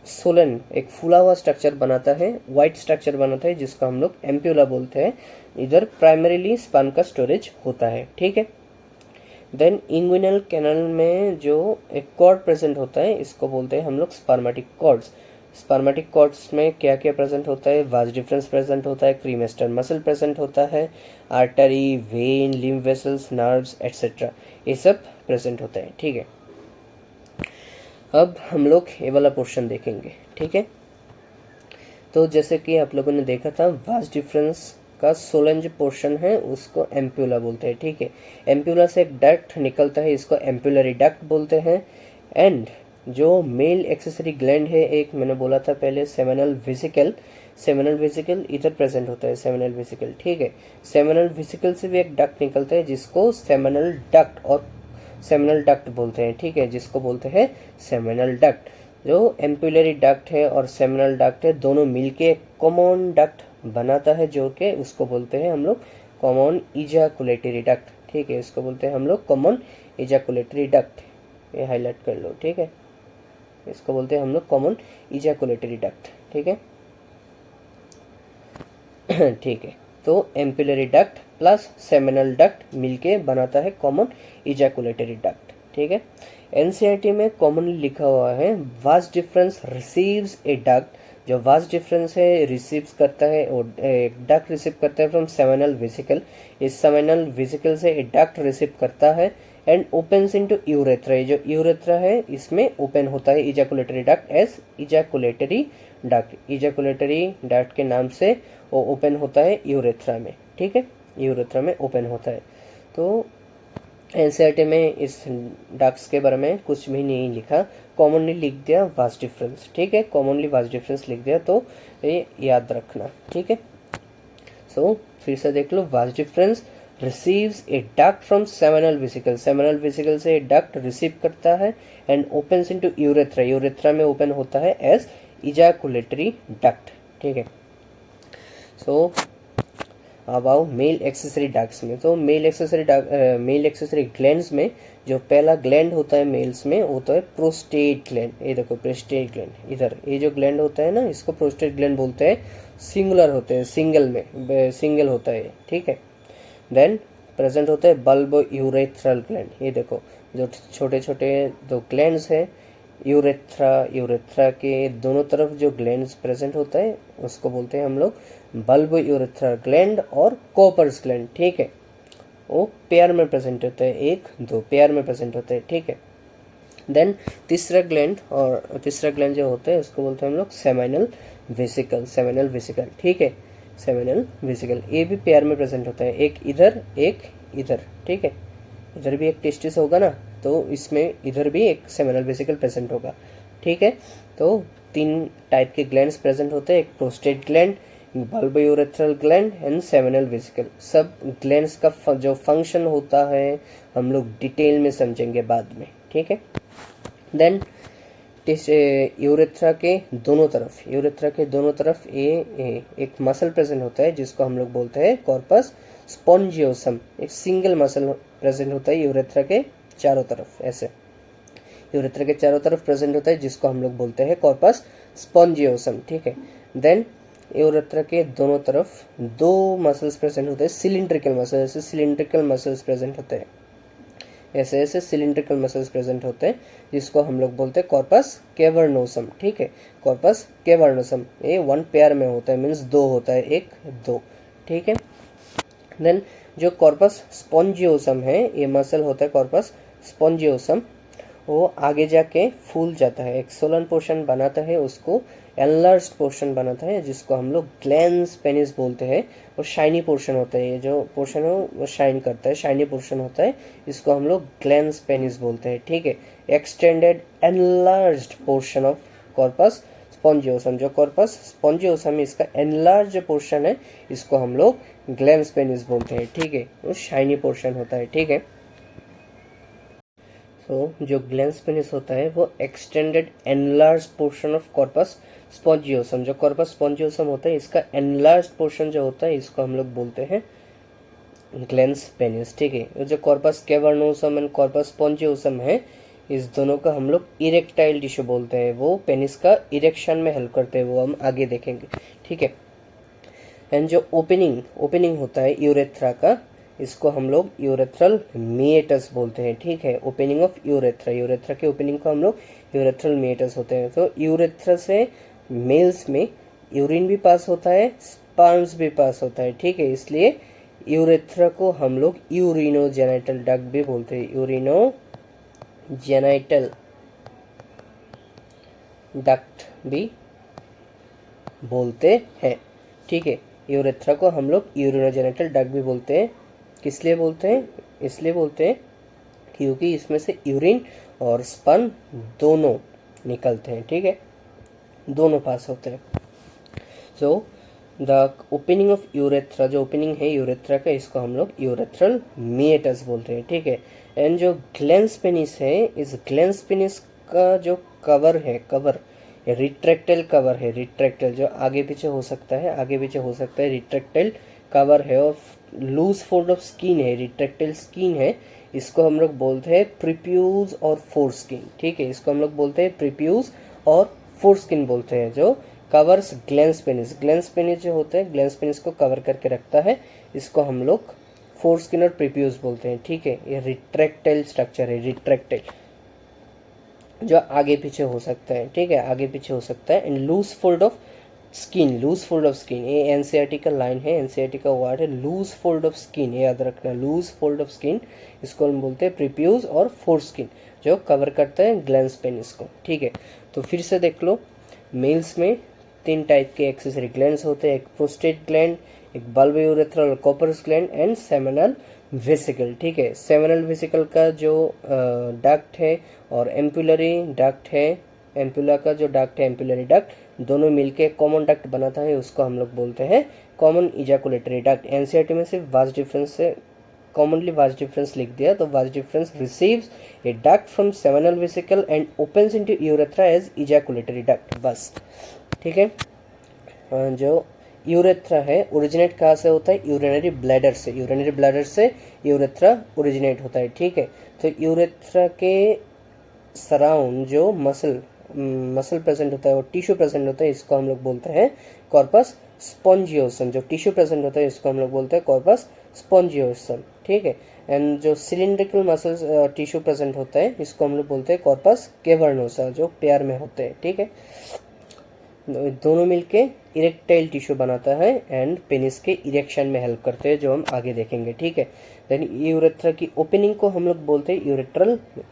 सोलन, एक फूला हुआ स्ट्रक्चर बनाता है, व्हाइट स्ट्रक्चर बनाता है, जिसको हम लोग एम्प्यूला बोलते हैं। इधर प्राइमरीली स्पर्म का स्टोरेज होता है, ठीक है। देन इंग्विनल कैनल में जो एक कॉर्ड प्रेजेंट होता है, इसको बोलते हैं हम लोग स्पर्मेटिक कॉर्ड्स। स्पर्मेटिक कॉर्ड्स में क्या क्या प्रेजेंट होता है, वास डिफरेंस प्रेजेंट होता है, क्रीमेस्टर मसल प्रेजेंट होता है, artery, when, lymph vessels, nerves etcetera, ये सब प्रेजेंट होता है, ठीक है। अब हम लोग ये वाला पोर्शन देखेंगे, ठीक है। तो जैसे कि आप लोगों ने देखा था, वास डिफरेंस का सोलन जो पोर्शन है उसको एम्प्यूला बोलते हैं, ठीक है। एम्प्यूला से एक डक्ट निकलता है, इसको एम्प्यूलरी डक्ट बोलते हैं। एंड जो मेल एक्सेसरी ग्लैंड है, एक मैंने बोला था पहले, सेमिनल वेसिकल इधर प्रेजेंट होता है, सेमिनल वेसिकल, ठीक है। सेमिनल वेसिकल से भी एक डक्ट निकलता है, जिसको सेमिनल डक्ट और सेमिनल डक्ट बोलते हैं, ठीक है, जिसको बोलते हैं सेमिनल डक्ट। जो एम्प्यूलरी डक्ट है और सेमिनल डक्ट है, दोनों मिलके कॉमन डक्ट बनाता है, जो के उसको बोलते हैं हम लोग कॉमन इजैकुलेटरी डक्ट, ठीक है, इसको बोलते हैं हम लोग कॉमन इजैकुलेटरी डक्ट, ये हाईलाइट कर लो, ठीक है, इसको बोलते हैं हम लोग कॉमन इजैकुलेटरी डक्ट, ठीक है। ठीक है, तो एम्प्यूलरी डक्ट प्लस सेमिनल डक्ट मिलके बनाता है कॉमन इजैकुलेटरी डक्ट, ठीक है। एनसीईआरटी में कॉमनली लिखा हुआ है vas deferens receives a duct, जो वास डिफरेंस है रिसीव्स करता है, और डक्ट रिसीव करता है फ्रॉम सेमिनल वेसिकल, इस सेमिनल वेसिकल से ए डक्ट रिसीव करता है एंड ओपन्स इनटू यूरेथ्रा, ये जो यूरेथ्रा है इसमें ओपन होता है ejaculatory duct as ejaculatory duct. Ejaculatory duct के नाम से वो ओपन होता है यूरेथ्रा में, ठीक है, यूरेथ्रा में ओपन होता है। तो एनसीईआरटी में इस डक्ट्स के बारे में कुछ भी नहीं लिखा, कॉमनली लिख दिया वास्ट डिफरेंस, ठीक है, कॉमनली वास्ट डिफरेंस लिख दिया, तो ये याद रखना, ठीक है। सो फिर से देख लो, vas deferens receives a duct from seminal vesicle, seminal vesicle से डक्ट रिसीव करता है and opens into urethra, urethra में ओपन होता है एज इजैकुलेटरी डक्ट, ठीक है। सो अब आओ मेल एक्सेसरी डक्ट्स में। तो मेल एक्सेसरी ग्लैंड्स में जो पहला ग्लैंड होता है मेल्स में वो होता है प्रोस्टेट ग्लैंड। ये देखो प्रोस्टेट ग्लैंड, इधर ये जो ग्लैंड होता है ना इसको प्रोस्टेट ग्लैंड बोलते हैं, सिंगुलर होते हैं, सिंगल होता है, ठीक है। देन प्रेजेंट होता है बल्ब यूरेथ्रल ग्लैंड, ये देखो जो छोटे छोटे दो ग्लैंड्स है यूरेथ्रा के दोनों तरफ जो ग्लैंड्स प्रेजेंट होता है उसको बोलते हैं हम लोग बल्ब यूरेथ्रल ग्लैंड और कॉपर्स ग्लैंड, ठीक है। वो पेयर में प्रेजेंट होता है, एक दो पेयर में प्रेजेंट होता है, ठीक है। देन तीसरा ग्लैंड जो होता है उसको बोलते हैं हम लोग सेमिनल वेसिकल, ठीक है, सेमिनल वेसिकल। ये भी पेयर में प्रेजेंट होता है, एक इधर, ठीक है। इधर भी एक टेस्टिस होगा ना, तो इसमें इधर भी एक सेमिनल वेसिकल प्रेजेंट होगा, ठीक है। तो 3 टाइप के ग्लैंड्स प्रेजेंट होते हैं, एक prostate gland, bulb urethral gland and seminal vesicle. सब ग्लैंड्स का जो फंक्शन होता है हम लोग डिटेल में समझेंगे बाद में, ठीक है। देन यूरेथ्रा के दोनों तरफ एक मसल प्रेजेंट होता है जिसको हम लोग बोलते हैं कॉर्पस स्पॉन्जियोसम। एक सिंगल मसल प्रेजेंट होता है यूरेथ्रा के चारों तरफ, ऐसे यूरेथ्रा के चारों तरफ प्रेजेंट होता है जिसको हम लोग बोलते हैं कॉर्पस स्पॉन्जियोसम, ठीक है। देन यूरेथ्रा के दोनों तरफ 2 मसल्स प्रेजेंट होते हैं, सिलिंड्रिकल मसल्स प्रेजेंट होते हैं, ऐसे सिलिंड्रिकल मसल्स प्रेजेंट होते हैं जिसको हम लोग बोलते हैं कॉर्पस कैवर्नोसम, ठीक है, कॉर्पस कैवर्नोसम। ये 1 पेयर में होता है, मीन्स 2 होता है, 1 2, ठीक है। देन जो कॉर्पस स्पॉन्जियोसम है, ये मसल होता है कॉर्पस स्पॉन्जियोसम, वो आगे जाके फूल जाता है, एक सोलन पोर्शन बनाता है, उसको एनलार्ज्ड पोर्शन बनाता है जिसको हम लोग ग्लैंस पेनिस बोलते हैं। और शाइनी पोर्शन होता है, ये जो पोर्शन है वो शाइन करता है, शाइनी पोर्शन होता है, इसको हम लोग ग्लैंस पेनिस बोलते हैं, ठीक है। Extended enlarged portion of corpus spongiosum, जो कॉर्पस स्पॉन्जियोसम इसका एनलार्ज पोर्शन है, इसको हम लोग ग्लैंस पेनिस बोलते हैं, ठीक है। वो शाइनी पोर्शन होता है, ठीक है। तो जो ग्लैंस पेनिस होता है वो extended enlarge portion of corpus spongiosum, जो कॉर्पस स्पॉन्जियोसम होता है इसका एनलार्ज पोर्शन जो होता है इसको हम लोग बोलते हैं ग्लैंस पेनिस, ठीक है। जो corpus cavernosum and corpus spongiosum है, इस दोनों का हम लोग इरेक्टाइल टिश्यू बोलते हैं, वो पेनिस का इरेक्शन में हेल्प करते हैं, वो हम आगे देखेंगे, ठीक है। एंड जो ओपनिंग होता है यूरेथ्रा का, इसको हम लोग यूरेथ्रल मीएटस बोलते हैं, ठीक है। ओपनिंग ऑफ यूरेथ्रा के ओपनिंग को हम लोग यूरेथ्रल मीएटस होते हैं। तो यूरेथ्रा से मेल्स में यूरिन भी पास होता है, स्पर्म्स भी पास होता है, ठीक है। इसलिए यूरेथ्रा को हम लोग यूरिनोजेनिटल डक्ट भी बोलते हैं, यूरिनोजेनिटल डक्ट भी बोलते हैं, ठीक है। यूरेथ्रा को हम लोग यूरिनोजेनिटल डक्ट भी बोलते हैं। किस लिए बोलते हैं? इसलिए बोलते हैं क्योंकि इसमें से यूरिन और स्पर्म दोनों निकलते हैं, ठीक है, दोनों पास होते हैं। So the opening of urethra, जो ओपनिंग है यूरेथ्रा का, इसको हम लोग यूरेथ्रल मीएटस बोलते हैं, ठीक है। एंड जो ग्लैंस पेनिस है, इस ग्लैंस पेनिस का जो कवर रिट्रैक्टल कवर है, रिट्रैक्टल जो आगे पीछे हो सकता है, रिट्रैक्टल कवर है और लूज फोल्ड ऑफ स्किन है, रिट्रैक्टल स्किन है, इसको हम लोग बोलते हैं प्रीप्यूज और फोर स्किन, ठीक है। इसको हम लोग बोलते हैं प्रीप्यूज और फोर स्किन बोलते हैं, जो कवर्स ग्लैंस पेनिस जो होते हैं, ग्लैंस पेनिस को कवर करके रखता है, इसको हम लोग फोर स्किन और प्रीप्यूज बोलते हैं, ठीक है। ये रिट्रैक्टल स्ट्रक्चर है, रिट्रैक्टल जो आगे पीछे हो सकता है, ठीक है, आगे पीछे हो सकता है। And loose fold of skin, loose fold of skin, ये एनसीईआरटी का लाइन है, एनसीईआरटी का वर्ड है लूज फोल्ड ऑफ स्किन, ये याद रखना, लूज फोल्ड ऑफ स्किन, इसको हम बोलते हैं प्रीप्यूज और फोर स्किन, जो कवर करता है ग्लैंस पेनिस को, ठीक है। तो फिर से देख लो, मेल्स में 3 टाइप के एक्सेसरी ग्लैंड्स होते हैं, एक प्रोस्टेट ग्लैंड, एक bulb urethral Cowper's gland and seminal vesicle, ठीक है। सेमिनल वेसिकल का जो डक्ट है और एम्पुलरी डक्ट है, एम्पुला का जो डक्ट है, एम्पुलरी डक्ट, दोनों मिलके एक कॉमन डक्ट बनाता है, उसको हम लोग बोलते हैं कॉमन इजैकुलेटरी डक्ट। एनसीईआरटी में सिर्फ वास्ट डिफरेंस से कॉमनली वास्ट डिफरेंस लिख दिया, तो vas deferens receives a duct from seminal vesicle and opens into urethra as ejaculatory duct, बस, ठीक है। जो यूरेथ्रा है ओरिजिनेट कहाँ से होता है, यूरिनरी ब्लैडर से, यूरिनरी ब्लैडर से यूरेथ्रा ओरिजिनेट होता है, ठीक है। तो यूरेथ्रा के सराउंड जो मसल प्रेजेंट होता है और टिश्यू प्रेजेंट होता है, इसको हम लोग बोलते हैं कॉर्पस स्पॉन्जियोसम, जो टिश्यू प्रेजेंट होता है इसको हम लोग बोलते हैं कॉर्पस स्पॉन्जियोसम, ठीक है। एंड जो सिलिंड्रिकल मसल्स टिश्यू प्रेजेंट होता है इसको हम लोग बोलते हैं कॉर्पस कैवर्नोसा, जो पेयर में होते हैं, ठीक है। दोनों मिलके इरेक्टाइल टिश्यू बनाता है एंड पेनिस के इरेक्शन में हेल्प करते हैं, जो हम आगे देखेंगे, ठीक है। देन यूरेथ्रा की ओपनिंग को हम लोग बोलते हैं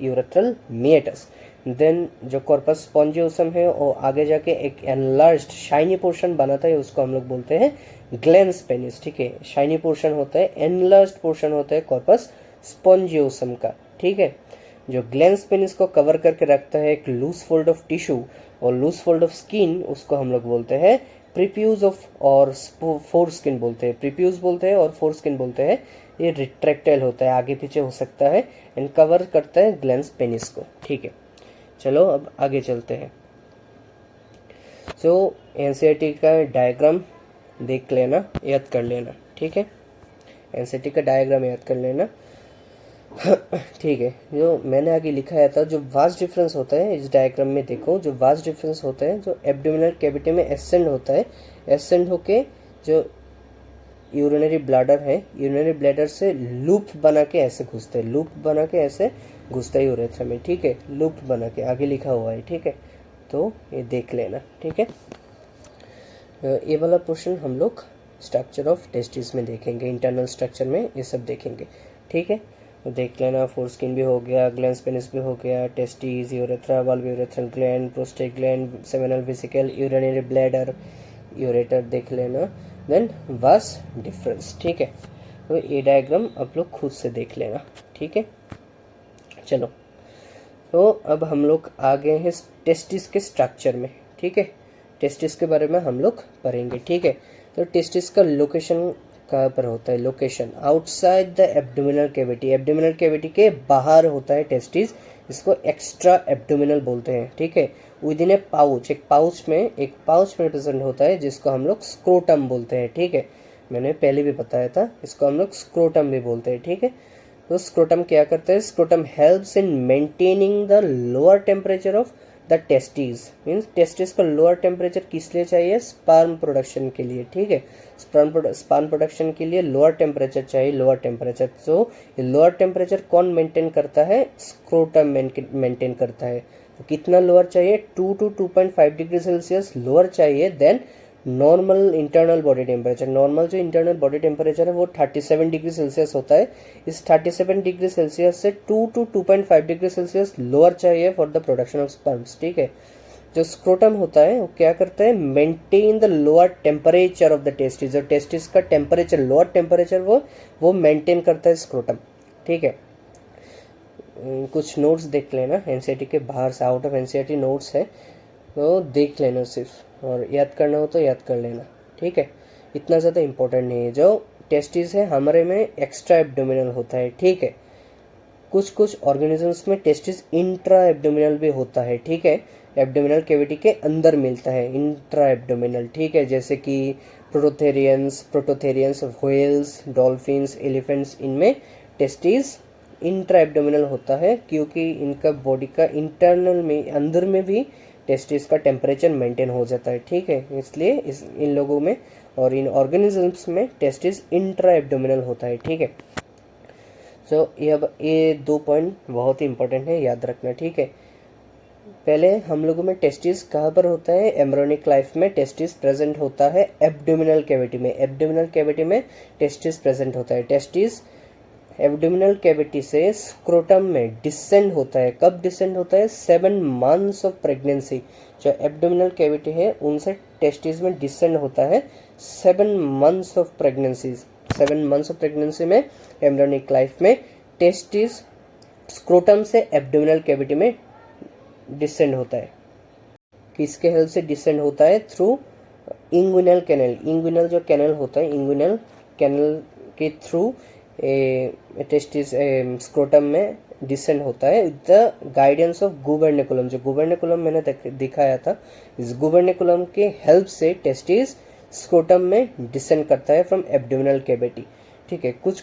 यूरेथ्रल मिएटस। देन जो कॉर्पस स्पॉन्जियोसम है वो आगे जाके एक एनलार्ज्ड शाइनी पोर्शन बनाता है, उसको हम लोग बोलते हैं ग्लैंस पेनिस, ठीक है। शाइनी पोर्शन होता है, एनलार्ज्ड पोर्शन होता है कॉर्पस स्पॉन्जियोसम का, ठीक है। जो ग्लैंस पेनिस को कवर करके रखता है एक लूज फोल्ड ऑफ टिश्यू और लूज फोल्ड ऑफ स्किन, उसको हम लोग बोलते हैं प्रीप्यूज ऑफ और फोर स्किन बोलते हैं, प्रीप्यूज बोलते हैं और फोर स्किन बोलते हैं। ये रिट्रैक्टाइल होता है, आगे पीछे हो सकता है एंड कवर करता है ग्लैंस पेनिस को, ठीक है। चलो अब आगे चलते हैं। सो एनसीईआरटी का डायग्राम देख लेना, याद कर लेना, ठीक है। एनसीईआरटी का डायग्राम याद कर लेना, ठीक है। जो मैंने आगे लिखाया था, जो वास्ट डिफरेंस होता है इस डायग्राम में देखो, जो वास्ट डिफरेंस होता है, जो एब्डोमिनल कैविटी में एसेंड होता है, एसेंड होके जो यूरिनरी ब्लैडर है, यूरिनरी ब्लैडर से लूप बना के ऐसे घुसते हैं, लूप बना के ऐसे घुसता है यूरेथ्रा में, ठीक है। लूप बना के आगे लिखा हुआ है, ठीक है। तो ये देख लेना, ठीक है। ये वाला पोर्शन हम लोग स्ट्रक्चर ऑफ टेस्टिस में देखेंगे, इंटरनल स्ट्रक्चर में ये सब देखेंगे, ठीक है। तो देख लेना, फोर स्किन भी हो गया, ग्लैंस पेनिस भी हो गया, testis, urethra, bulb urethral gland, prostate gland, seminal vesicle, urinary bladder, ureter देख लेना। देन वास डिफरेंस, ठीक है। तो ये डायग्राम आप लोग खुद से देख लेना, ठीक है। चलो, तो अब हम लोग आ गए हैं टेस्टिस के स्ट्रक्चर में, ठीक है। टेस्टिस के बारे में हम लोग पढ़ेंगे, ठीक है। तो टेस्टिस का लोकेशन कहाँ पर होता है, location outside the abdominal cavity, abdominal cavity के बाहर होता है टेस्टिस, इसको एक्स्ट्रा एब्डोमिनल बोलते हैं, ठीक है। विद इन ए पाउच, एक पाउच में प्रेजेंट होता है, जिसको हम लोग स्क्रोटम बोलते हैं, ठीक है। मैंने पहले भी बताया था, इसको हम लोग स्क्रोटम भी बोलते हैं, ठीक है। तो स्क्रोटम क्या करता है, scrotum helps in maintaining the lower temperature of the testis, means testis का लोअर टेम्परेचर किस लिए चाहिए, स्पर्म प्रोडक्शन के लिए, ठीक है। स्पर्म प्रोडक्शन के लिए लोअर टेम्परेचर चाहिए, लोअर टेम्परेचर। तो ये लोअर टेम्परेचर कौन मेंटेन करता है, स्क्रोटम मेंटेन करता है। तो कितना लोअर चाहिए, 2 to 2.5 डिग्री सेल्सियस लोअर चाहिए than normal internal body temperature. Normal जो इंटरनल बॉडी टेम्परेचर है वो 37 डिग्री सेल्सियस होता है। इस 37 डिग्री सेल्सियस से 2 to 2.5 डिग्री सेल्सियस लोअर चाहिए for the production of sperms, ठीक है। जो स्क्रोटम होता है वो क्या करता है, maintain the lower temperature of the testis, जो टेस्टिस का टेम्परेचर, लोअर टेम्परेचर वो मेंटेन करता है स्क्रोटम, ठीक है। कुछ नोट्स देख लेना, एनसीईआरटी के बाहर से, आउट ऑफ एनसीईआरटी नोट्स है, तो देख लेना सिर्फ, और याद करना हो तो याद कर लेना, ठीक है। इतना ज़्यादा इम्पोर्टेंट नहीं है। जो टेस्टिस है हमारे में एक्स्ट्रा एब्डोमिनल होता है, ठीक है। कुछ ऑर्गेनिजम्स में टेस्टिस इंट्रा एब्डोमिनल भी होता है, ठीक है। एब्डोमिनल कैविटी के अंदर मिलता है, इंट्रा एब्डोमिनल, ठीक है। जैसे कि प्रोटोथेरियंस, व्हेल्स, डॉल्फिन्स, एलिफेंट्स, इनमें टेस्टिस इंट्रा एब्डोमिनल होता है, क्योंकि इनका बॉडी का इंटरनल में, अंदर में भी टेस्टिस का टेम्परेचर मेंटेन हो जाता है, ठीक है। इसलिए इन लोगों में और इन ऑर्गेनिजम्स में टेस्टिस इंट्रा एब्डोमिनल होता है, ठीक है। सो ये 2 पॉइंट बहुत ही इंपॉर्टेंट है, याद रखना, ठीक है। पहले हम लोगों में टेस्टिस कहाँ पर होता है? एम्ब्रियोनिक लाइफ में टेस्टिस प्रेजेंट होता है एब्डोमिनल कैविटी में। एब्डोमिनल कैविटी में टेस्टिस प्रेजेंट होता है। टेस्टिस एब्डोमिनल कैविटी से स्क्रोटम में डिसेंड होता है। कब डिसेंड होता है? 7 मंथ्स ऑफ प्रेगनेंसी। जो एब्डोमिनल कैविटी है उनसे टेस्टिस में डिसेंड होता है 7 months of pregnancy. 7 months of pregnancy में एम्ब्रियोनिक लाइफ में टेस्टिस स्क्रोटम से एब्डोमिनल कैविटी में डिसेंड होता है। किसके हेल्प से डिसेंड होता है? Through inguinal canal. इंग्विनल जो कैनल होता है, इंग्विनल कैनल के थ्रू टेस्टिस स्क्रोटम में डिसेंड होता है द गाइडेंस ऑफ गुबर्निकुलम। जो गुबर्निकुलम मैंने दिखाया था, इस गुबर्निकुलम के हेल्प से टेस्टिस स्क्रोटम में डिसेंड करता है फ्रॉम एब्डोमिनल कैविटी। ठीक है, कुछ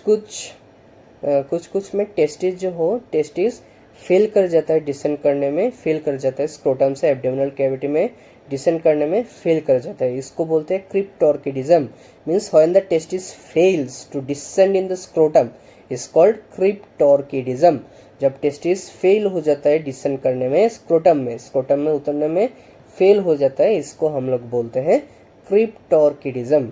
कुछ में टेस्टिस जो हो, टेस्टिस फेल कर जाता है डिसेंड करने में, फेल कर जाता है स्क्रोटम से एब्डोमिनल कैविटी में डिसेंड करने में फेल कर जाता है। इसको बोलते हैं cryptorchidism. Means when the testis fails to descend in the scrotum is called cryptorchidism. जब टेस्टिस फेल हो जाता है डिसेंड करने में स्क्रोटम में उतरने में फेल हो जाता है, इसको हम लोग बोलते हैं क्रिप्टोर्किडिज्म।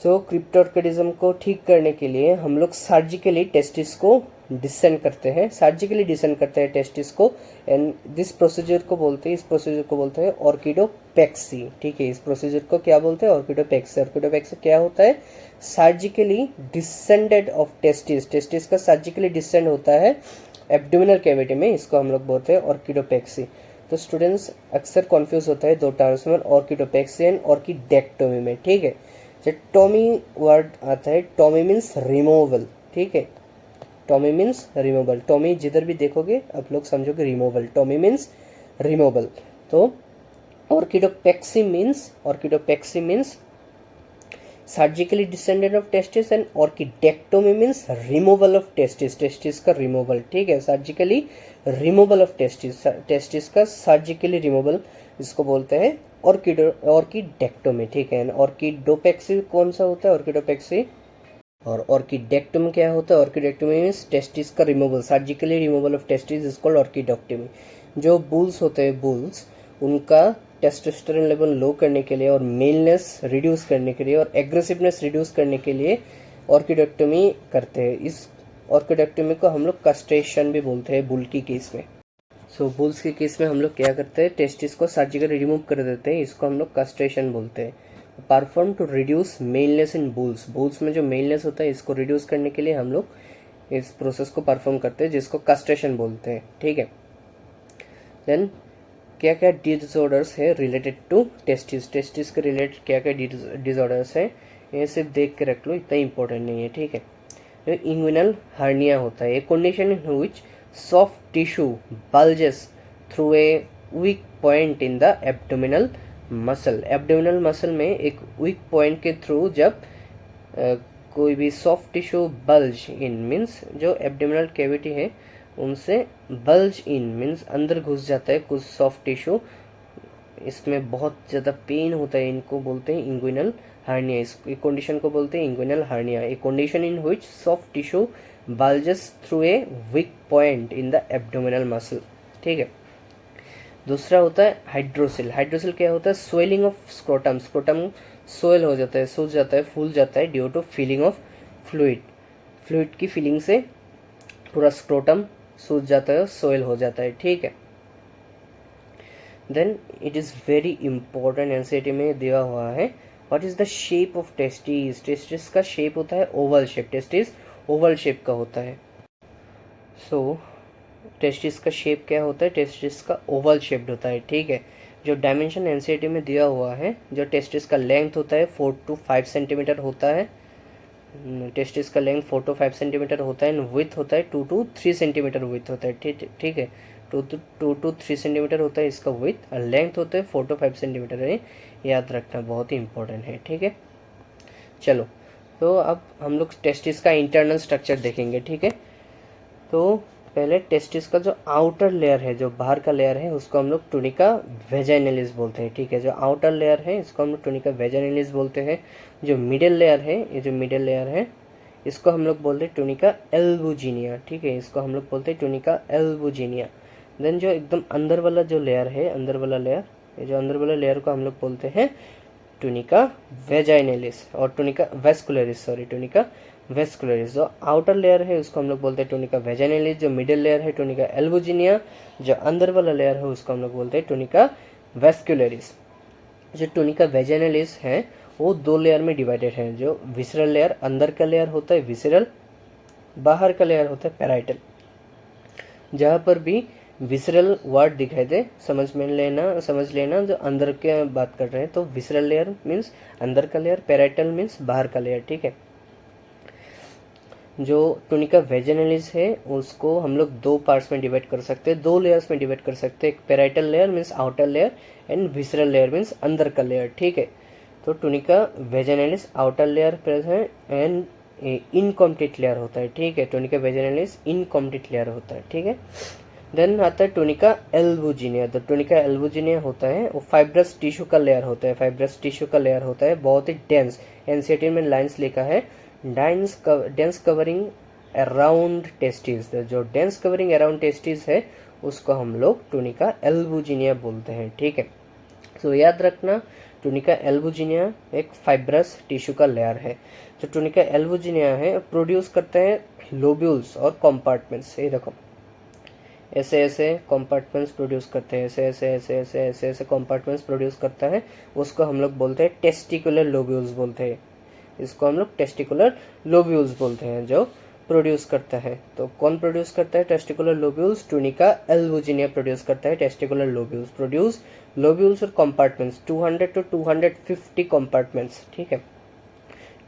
सो क्रिप्टोर्किडिज्म को ठीक करने के लिए हम लोग सर्जिकली टेस्टिस को डिसेंड करते हैं, सर्जिकली डिसेंड करते हैं टेस्टिस को। एंड इस प्रोसीजर को बोलते हैं ऑर्किडोपेक्सी। ठीक है, इस प्रोसीजर को क्या बोलते हैं? ऑर्किडोपेक्सी। ऑर्किडोपेक्सी क्या होता है? Surgically descended of testis. Testis का सर्जिकली डिसेंड होता है एब्डोमिनल कैविटी में, इसको हम लोग बोलते हैं ऑर्किडोपेक्सी। तो स्टूडेंट्स अक्सर कॉन्फ्यूज होता है दो टर्म्स में, ऑर्किडोपेक्सी एंड ऑर्किडेक्टोमी में। ठीक है, जब टॉमी वर्ड आता है, टॉमी मीन्स रिमूवल। ठीक है, टॉमी मीन्स रिमूवल। टॉमी जिधर भी देखोगे आप लोग समझोगे रिमूवल। Tommy means removal. तो orchidopexy means surgically descended of testis and orchidectomy means removal of testis. Testis का रिमूवल। ठीक है, surgically removal of testis, testis का सर्जिकली रिमूवल, इसको बोलते हैं ऑर्किडेक्टोमी। ठीक है, ऑर्किडोपेक्सी कौन सा होता है? ऑर्किडोपेक्सी। और ऑर्किडेक्टोमी क्या होता है? ऑर्किडेक्टोमी मीन्स टेस्टिस का removal, surgically removal of testis is called orchidectomy. जो बुल्स होते हैं, बुल्स, उनका टेस्टोस्टेरोन लेवल लो करने के लिए और मेलनेस रिड्यूस करने के लिए और एग्रेसिवनेस रिड्यूस करने के लिए ऑर्किडेक्टोमी करते हैं। इस ऑर्किडेक्टोमी को हम लोग कस्ट्रेशन भी बोलते हैं बुल की केस में। सो बुल्स के केस में हम लोग क्या करते हैं? टेस्टिस को सर्जिकली रिमूव कर देते हैं, इसको हम लोग कस्ट्रेशन बोलते हैं। Perform to reduce maleness in bulls. Bulls में जो मेलनेस होता है इसको रिड्यूस करने के लिए हम लोग इस प्रोसेस को परफॉर्म करते हैं, जिसको कस्ट्रेशन बोलते हैं। ठीक है, देन क्या क्या डिसऑर्डर्स है रिलेटेड टू टेस्टिस। टेस्टिस के रिलेटेड क्या क्या डिसऑर्डर्स है, ये सिर्फ देख के रख लो, इतना इंपॉर्टेंट नहीं है। ठीक है, जो इंग्विनल हर्निया होता है, a condition in which soft tissue bulges through a weak point in the abdominal muscle. Abdominal muscle में एक वीक पॉइंट के थ्रू जब कोई भी सॉफ्ट टिश्यू बल्ज इन मीन्स जो एब्डोमिनल कैविटी है उनसे बल्ज इन मीन्स अंदर घुस जाता है कुछ सॉफ्ट टिश्यू, इसमें बहुत ज़्यादा पेन होता है, इनको बोलते हैं इंग्विनल हार्निया। इस कंडीशन को बोलते हैं inguinal hernia, a condition in which soft tissue bulges through a weak point in the abdominal muscle. ठीक है, दूसरा होता है हाइड्रोसिल। हाइड्रोसिल क्या होता है? Swelling of scrotum. Scrotum swell हो जाता है, सूज जाता है, फूल जाता है due to filling of fluid. Fluid की फीलिंग से पूरा स्क्रोटम सूज जाता है, सोयल हो जाता है। ठीक है, then it is very important, NCERT में दिया हुआ है, what is the shape of testis. Testis का शेप होता है oval shape. Testis oval shape का होता है। सो टेस्टिस का शेप क्या होता है? टेस्टिस का ओवल शेप्ड होता है। ठीक है, जो डायमेंशन एनसीईआरटी में दिया हुआ है, जो टेस्टिस का लेंथ होता है 4 to 5 सेंटीमीटर होता है। टेस्टिस का लेंथ 4 to 5 सेंटीमीटर होता है एंड विथ होता है 2 to 3 सेंटीमीटर विथ होता है। ठीक है, 2 to 3 सेंटीमीटर होता है इसका विथ, और लेंथ होता है 4 to 5 सेंटीमीटर है। याद रखना, बहुत ही इंपॉर्टेंट है। ठीक है, चलो तो अब हम लोग टेस्टिस का इंटरनल स्ट्रक्चर देखेंगे। ठीक है, तो पहले टेस्टिस का जो आउटर लेयर है, जो बाहर का लेयर है, उसको हम लोग टुनिका वेजाइनलिस बोलते हैं। ठीक है, जो आउटर लेयर है इसको हम लोग टुनिका वेजाइनलिस बोलते हैं। जो मिडिल लेयर है, ये जो मिडिल लेयर है इसको हम लोग बोलते हैं टुनिका एल्बुजिनिया। ठीक है, इसको हम लोग बोलते हैं टुनिका एल्बुजिनिया। देन जो एकदम अंदर वाला जो लेयर है, अंदर वाला लेयर, ये जो अंदर वाला लेयर को हम लोग बोलते हैं टूनिका वेजाइनलिस और टूनिका वेस्कुलरिस, टूनिका वेस्कुलरिस। जो आउटर लेयर है उसको हम लोग बोलते हैं टूनिका वेजाइनलिस, जो मिडिल लेयर है टूनिका एल्बुजिनिया, जो अंदर वाला लेयर है उसको हम लोग बोलते हैं टूनिका वेस्कुलरिस। जो टूनिका वेजाइनलिस है वो दो लेयर में डिवाइडेड है। जो विसरल लेयर, अंदर का लेयर होता है विसरल, बाहर का लेयर होता है पैराइटल। जहाँ पर भी विसरल वर्ड दिखाई दे समझ लेना जो अंदर के बात कर रहे हैं, तो विसरल लेयर मीन्स अंदर का लेयर, पैराइटल मीन्स बाहर का लेयर, ठीक है। जो टूनिका वेजाइनलिस है उसको हम लोग दो पार्ट्स में डिवाइड कर सकते हैं, दो लेयर्स में डिवाइड कर सकते हैं। एक parietal layer means outer layer and visceral layer means अंदर का लेयर, ठीक है। तो tunica vaginalis outer layer present and incomplete layer होता है, ठीक है। टूनिका वेजाइनलिस इनकम्प्लीट लेयर होता है, ठीक है। देन आता है टूनिका एल्बुजिनिया। तो टूनिका एल्बुजिनिया होता है वो फाइब्रस टिश्यू का लेयर होता है, फाइब्रस टिश्यू का लेयर होता है, बहुत ही डेंस। एनसीईआरटी में लाइंस लिखा है डेंस कवरिंग अराउंड टेस्टिस। जो डेंस कवरिंग अराउंड टेस्टिस है उसको हम लोग टूनिका एल्बुजिनिया बोलते हैं, ठीक है। तो याद रखना टूनिका एल्बुजिनिया एक फाइब्रस टिश्यू का लेयर है। जो टूनिका एल्बुजिनिया है प्रोड्यूस करते हैं लोब्यूल्स और कंपार्टमेंट्स। ये देखो ऐसे ऐसे कंपार्टमेंट्स प्रोड्यूस करते हैं, ऐसे ऐसे ऐसे ऐसे ऐसे ऐसे कंपार्टमेंट्स प्रोड्यूस करता है, उसको हम लोग बोलते हैं टेस्टिकुलर लोब्यूल्स बोलते हैं। इसको हम लोग टेस्टिकुलर लोब्यूल्स बोलते हैं जो प्रोड्यूस करता है। तो कौन प्रोड्यूस करता है testicular lobules? Tunica albuginea produce करता है टेस्टिकुलर लोब्यूल्स। प्रोड्यूस लोब्यूल्स और कंपार्टमेंट्स 200 to 250 कंपार्टमेंट्स, ठीक है।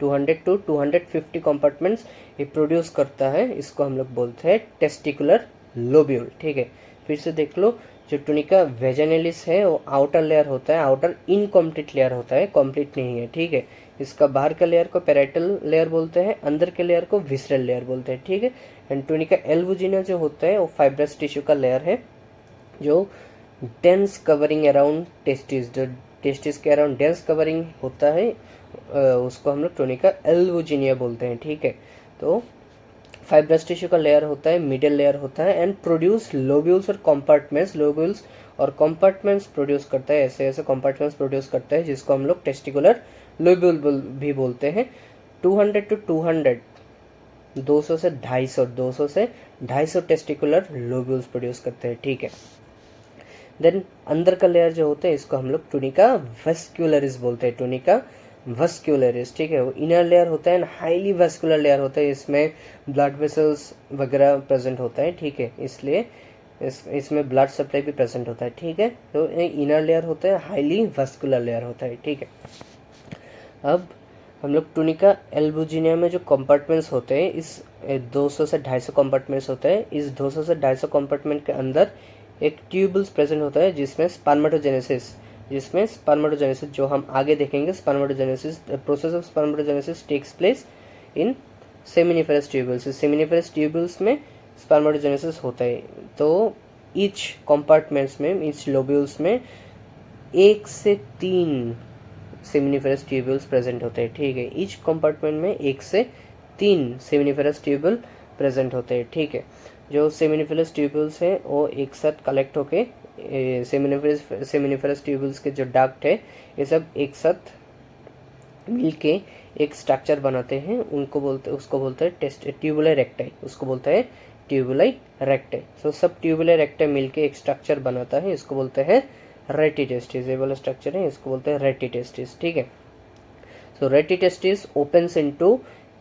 200 to 250 कंपार्टमेंट्स ये प्रोड्यूस करता है, इसको हम लोग बोलते हैं टेस्टिकुलर लोब्यूल, ठीक है। फिर से देख लो, जो टूनिका वेजाइनलिस है वो आउटर लेयर होता है, आउटर इनकम्प्लीट लेयर होता है, कंप्लीट नहीं है, ठीक है। इसका बाहर का लेयर को पैराइटल लेयर बोलते हैं, अंदर के लेयर को विसरल लेयर बोलते हैं, ठीक है। एंड टूनिका एल्बुजिनिया जो होता है वो फाइब्रस टिश्यू का लेयर है जो डेंस कवरिंग अराउंड टेस्टिस, जो टेस्टिस के अराउंड डेंस कवरिंग होता है उसको हम लोग टूनिका एल्बुजिनिया बोलते हैं, ठीक है। तो फाइब्रस टिश्यू का लेयर होता है, मिडिल लेयर होता है एंड प्रोड्यूस लोब्यूल्स और कंपार्टमेंट्स। लोब्यूल्स और कंपार्टमेंट्स प्रोड्यूस करता है, ऐसे ऐसे कंपार्टमेंट्स प्रोड्यूस करता है जिसको हम लोग टेस्टिकुलर लोब्यूल भी बोलते हैं। 200 to 200 200 से 250 टेस्टिकुलर लोब्यूल्स प्रोड्यूस करते हैं, ठीक है। देन अंदर का लेयर जो होता है इसको हम लोग टूनिका वेस्क्युलरिस बोलते हैं, टूनिका वेस्क्युलरिस, ठीक है। वो इनर लेयर होता है, हाईली वेस्कुलर लेयर होता है, इसमें ब्लड वेसल्स वगैरह प्रेजेंट होता है, ठीक है। इसलिए इसमें ब्लड सप्लाई भी प्रेजेंट होता है, ठीक है। तो इनर लेयर होता है, हाईली वेस्कुलर लेयर होता है, ठीक है। अब हम लोग टूनिका एल्बुजिनिया में जो कंपार्टमेंट्स होते हैं, इस 200 से 250 कंपार्टमेंट्स होते हैं। इस 200 से 250 कंपार्टमेंट के अंदर एक ट्यूबल्स प्रेजेंट होता है जिसमें स्पर्मेटोजेनेसिस जो हम आगे देखेंगे, spermatogenesis process of spermatogenesis takes place in seminiferous tubules. Seminiferous tubules में स्पर्मेटोजेनेसिस होता है। तो ईच कंपार्टमेंट्स में, ईच लोब्यूल्स में 1 से 3 सेमिनिफेरस ट्यूबल्स प्रेजेंट होते हैं, ठीक है। ईच कंपार्टमेंट में 1 से 3 सेमिनिफेरस ट्यूबल प्रेजेंट होते हैं, ठीक है। जो सेमिनिफेरस ट्यूबल्स हैं वो एक साथ कलेक्ट होके सेमिनिफेरस ट्यूबल्स के जो डक्ट है ये सब एक साथ मिलके एक स्ट्रक्चर बनाते हैं, उसको बोलते हैं ट्यूबुलर रेक्टाई, उसको बोलते हैं ट्यूबुलर रेक्टाई। सो सब ट्यूबुलर रेक्टाई मिलके एक स्ट्रक्चर बनाता है, इसको बोलते हैं रेटिटेस्टिस। ये वाला स्ट्रक्चर है, इसको बोलते हैं रेटिटेस्टिस, ठीक है। So rete testis opens into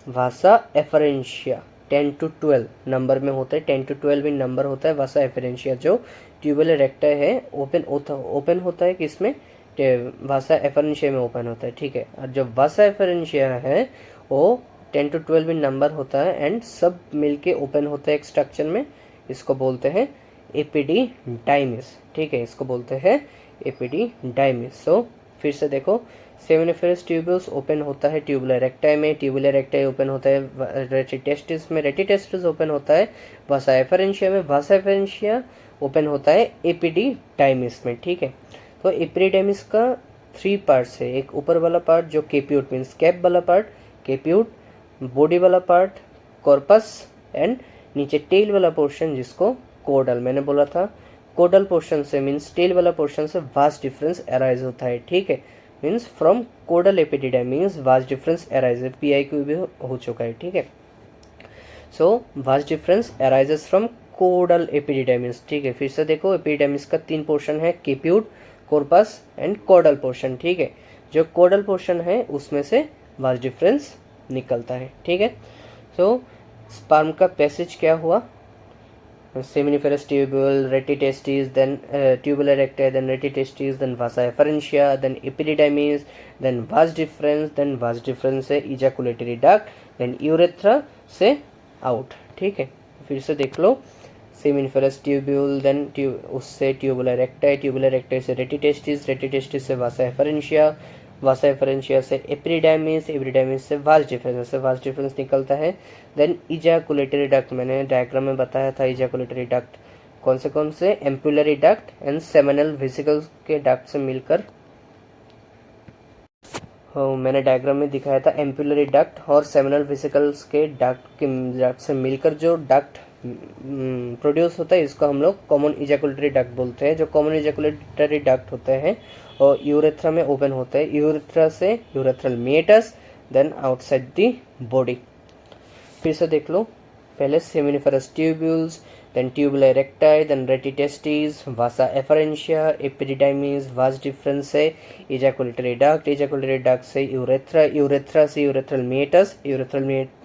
vasa efferentia 10 to 12 number में होता है, 10 to 12 इन नंबर होता है। वासा एफरेंशिया जो ट्यूबुलर रेक्टाई है ओपन होता है किसमें? वासा एफरेंशिया में ओपन होता है, ठीक है। और जो वासा एफरेंशिया है वो 10 to 12 इन नंबर होता है एंड सब मिलके ओपन होता है एक स्ट्रक्चर में, इसको बोलते हैं एपिडिडाइमिस, ठीक है। इसको बोलते हैं एपिडिडाइमिस। सो फिर से देखो, सेमिनिफेरस ट्यूबल्स ओपन होता है ट्यूबुलर रेक्टाई में, ट्यूबुलर रेक्टाई ओपन होता है रेटिटेस्टिस में, रेटिटेस्टिस ओपन होता है वासा एफरेंशिया में, वासा एफरेंशिया ओपन होता है एपिडिडाइमिस में, ठीक है। तो एपिडिडाइमिस का 3 पार्ट्स है। एक ऊपर वाला पार्ट जो कैप्यूट मीन्स कैप वाला पार्ट, कैप्यूट, बॉडी वाला पार्ट कॉर्पस एंड नीचे टेल वाला पोर्शन जिसको कोडल, मैंने बोला था कोडल पोर्शन से मीन्स टेल वाला पोर्शन से वास्ट डिफरेंस अराइज होता है, ठीक है। Means from caudal epididymis means vas deferens arise, PIQ भी हो चुका है, ठीक है। So vas deferens arises from caudal epididymis, ठीक है। फिर से देखो, एपिडिडाइमिस का 3 पोर्शन है, कैप्यूड, कॉर्पस एंड कोडल पोर्शन, ठीक है। जो कोडल पोर्शन है उसमें से वास्ट डिफरेंस निकलता है, ठीक है। सो स्पर्म का पैसेज क्या हुआ, seminiferous tubule, retitestis, then tubular recti, then retitestis, then vasa efferentia, then epididymis, then vas difference से ejaculatory duct, then urethra से out, ठीक है। फिर से देख लो, seminiferous tubule, then उससे tubular recti से retitestis से vasa efferentia से एपिडिडाइमिस से वास्ट डिफरेंस निकलता है। देन इजैकुलेटरी डक्ट, मैंने डायग्राम में बताया था इजैकुलेटरी डक्ट कौन से ampullary duct and seminal vesicles के डक्ट से मिलकर, मैंने डायग्राम में दिखाया था एम्पुलरी डक्ट और सेमिनल वेसिकल्स के डक्ट से मिलकर जो डक्ट प्रोड्यूस होता है इसको हम लोग कॉमन इजैकुलेटरी डक्ट बोलते हैं। जो कॉमन इजैकुलेटरी डक्ट होते हैं और यूरेथ्रा में ओपन होता है, यूरेथ्रा से urethral meatus, then outside the body. फिर से देख लो, पहले seminiferous tubules, then tubuli recti, then rete testis, vasa efferentia, epididymis, vas deferens से इजैकुलेटरी डक्ट से यूरेथ्रा से यूरेथ्रल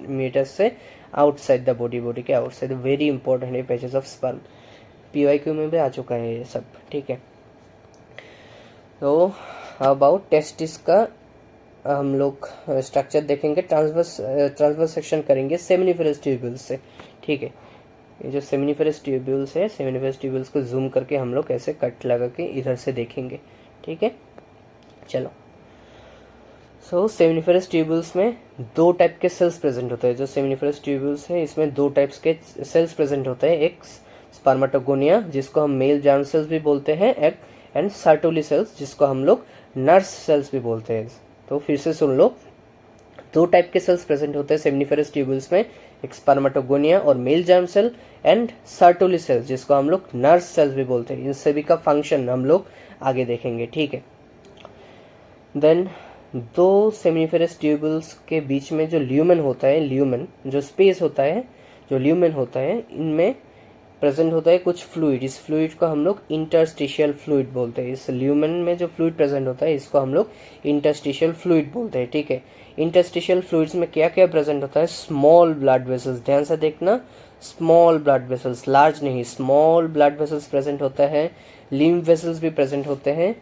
मेटस से आउटसाइड द बॉडी के आउटसाइड। वेरी इंपॉर्टेंट है पैचेस ऑफ स्पर्म, PYQ में भी आ चुका है ये सब, ठीक है। तो अबाउट टेस्टिस का हम लोग स्ट्रक्चर देखेंगे, ट्रांसवर्स सेक्शन करेंगे सेमिनिफरस ट्यूब्यूल्स से, ठीक है। ये जो सेमिनिफरस ट्यूब्यूल्स है, सेमिनिफरस ट्यूब्यूल्स को जूम करके हम लोग ऐसे कट लगा के इधर से देखेंगे, ठीक है। चलो, सो सेमिनिफरस ट्यूब्यूल्स में 2 टाइप के सेल्स प्रेजेंट होते हैं। जो सेमिनिफरस ट्यूब्यूल्स है इसमें 2 टाइप्स के सेल्स प्रेजेंट होते हैं, एक स्पर्मेटोगोनिया जिसको हम मेल जार्म सेल्स भी बोलते हैं, एक एंड सर्टुली सेल्स जिसको हम लोग नर्स सेल्स भी बोलते हैं। तो फिर से सुन लो, 2 टाइप के सेल्स प्रेजेंट होते हैं सेमिनिफरस ट्यूब्यूल्स में, एक स्पर्मेटोगोनिया और male germ cell and Sertoli cells जिसको हम लोग नर्स सेल्स भी बोलते हैं। इन सभी का फंक्शन हम लोग आगे देखेंगे, ठीक है। देन 2 सेमिनिफरस ट्यूब्यूल्स के बीच में जो ल्यूमेन होता है, ल्यूमेन जो स्पेस होता है, जो ल्यूमेन होता है, इनमें प्रेजेंट होता है कुछ फ्लूइड। इस फ्लूइड को हम लोग इंटरस्टिशियल फ्लूइड बोलते हैं। इस ल्यूमेन में जो फ्लूइड प्रेजेंट होता है इसको हम लोग इंटरस्टिशियल फ्लूइड बोलते हैं, ठीक है। इंटरस्टिशियल फ्लूइड्स में क्या क्या प्रेजेंट होता है, स्मॉल ब्लड वेसल्स, ध्यान से देखना, स्मॉल ब्लड वेसल्स, लार्ज नहीं, स्मॉल ब्लड वेसल्स प्रेजेंट होता है, लिम्फ वेसल्स भी प्रेजेंट होते हैं।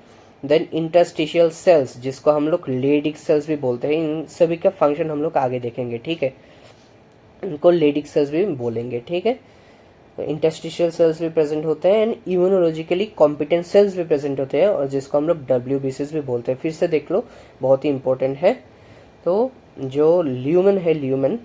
देन इंटरस्टिशियल सेल्स जिसको हम लोग लेडिक सेल्स भी बोलते हैं। इन सभी का फंक्शन हम लोग आगे देखेंगे, ठीक है। इनको लेडिक सेल्स भी बोलेंगे, ठीक है। इंटरस्टिशियल सेल्स भी प्रेजेंट होते हैं एंड इम्यूनोलॉजिकली कॉम्पिटेंट सेल्स भी प्रेजेंट होते हैं और जिसको हम लोग WBCs भी बोलते हैं। फिर से देख लो, बहुत ही इंपॉर्टेंट है। तो जो ल्यूमेन है, ल्यूमेन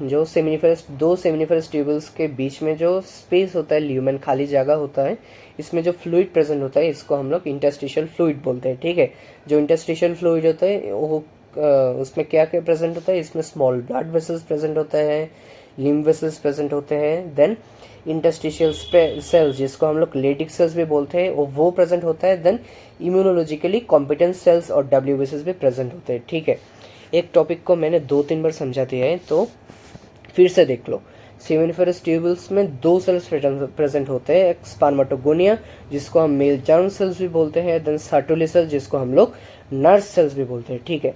जो सेमिनिफरस 2 सेमिनिफरस ट्यूब्यूल्स के बीच में जो स्पेस होता है, ल्यूमेन खाली जगह होता है, इसमें जो फ्लूइड प्रेजेंट होता है इसको हम लोग इंटरस्टिशियल फ्लूइड बोलते हैं, ठीक है। जो इंटरस्टिशियल फ्लूइड होता है वो उसमें क्या क्या प्रेजेंट होता है, इसमें स्मॉल ब्लड वेसल्स प्रेजेंट होता है, लिम्फ वेसल्स प्रेजेंट होते हैं। देन इंटरस्टिशियल सेल्स जिसको हम लोग लेडिक सेल्स भी बोलते हैं वो प्रेजेंट होता है। देन इम्यूनोलॉजिकली कॉम्पिटेंट सेल्स और WBCs भी प्रेजेंट होते हैं, ठीक है। एक टॉपिक को मैंने 2-3 बार समझा दिया है, तो फिर से देख लो। सेमिनिफरस ट्यूब्यूल्स में 2 सेल्स प्रेजेंट होते हैं, एक स्पर्मेटोगोनिया जिसको हम मेल जार्म सेल्स भी बोलते हैं, देन सर्टुली सेल्स जिसको हम लोग नर्स सेल्स भी बोलते हैं, ठीक है।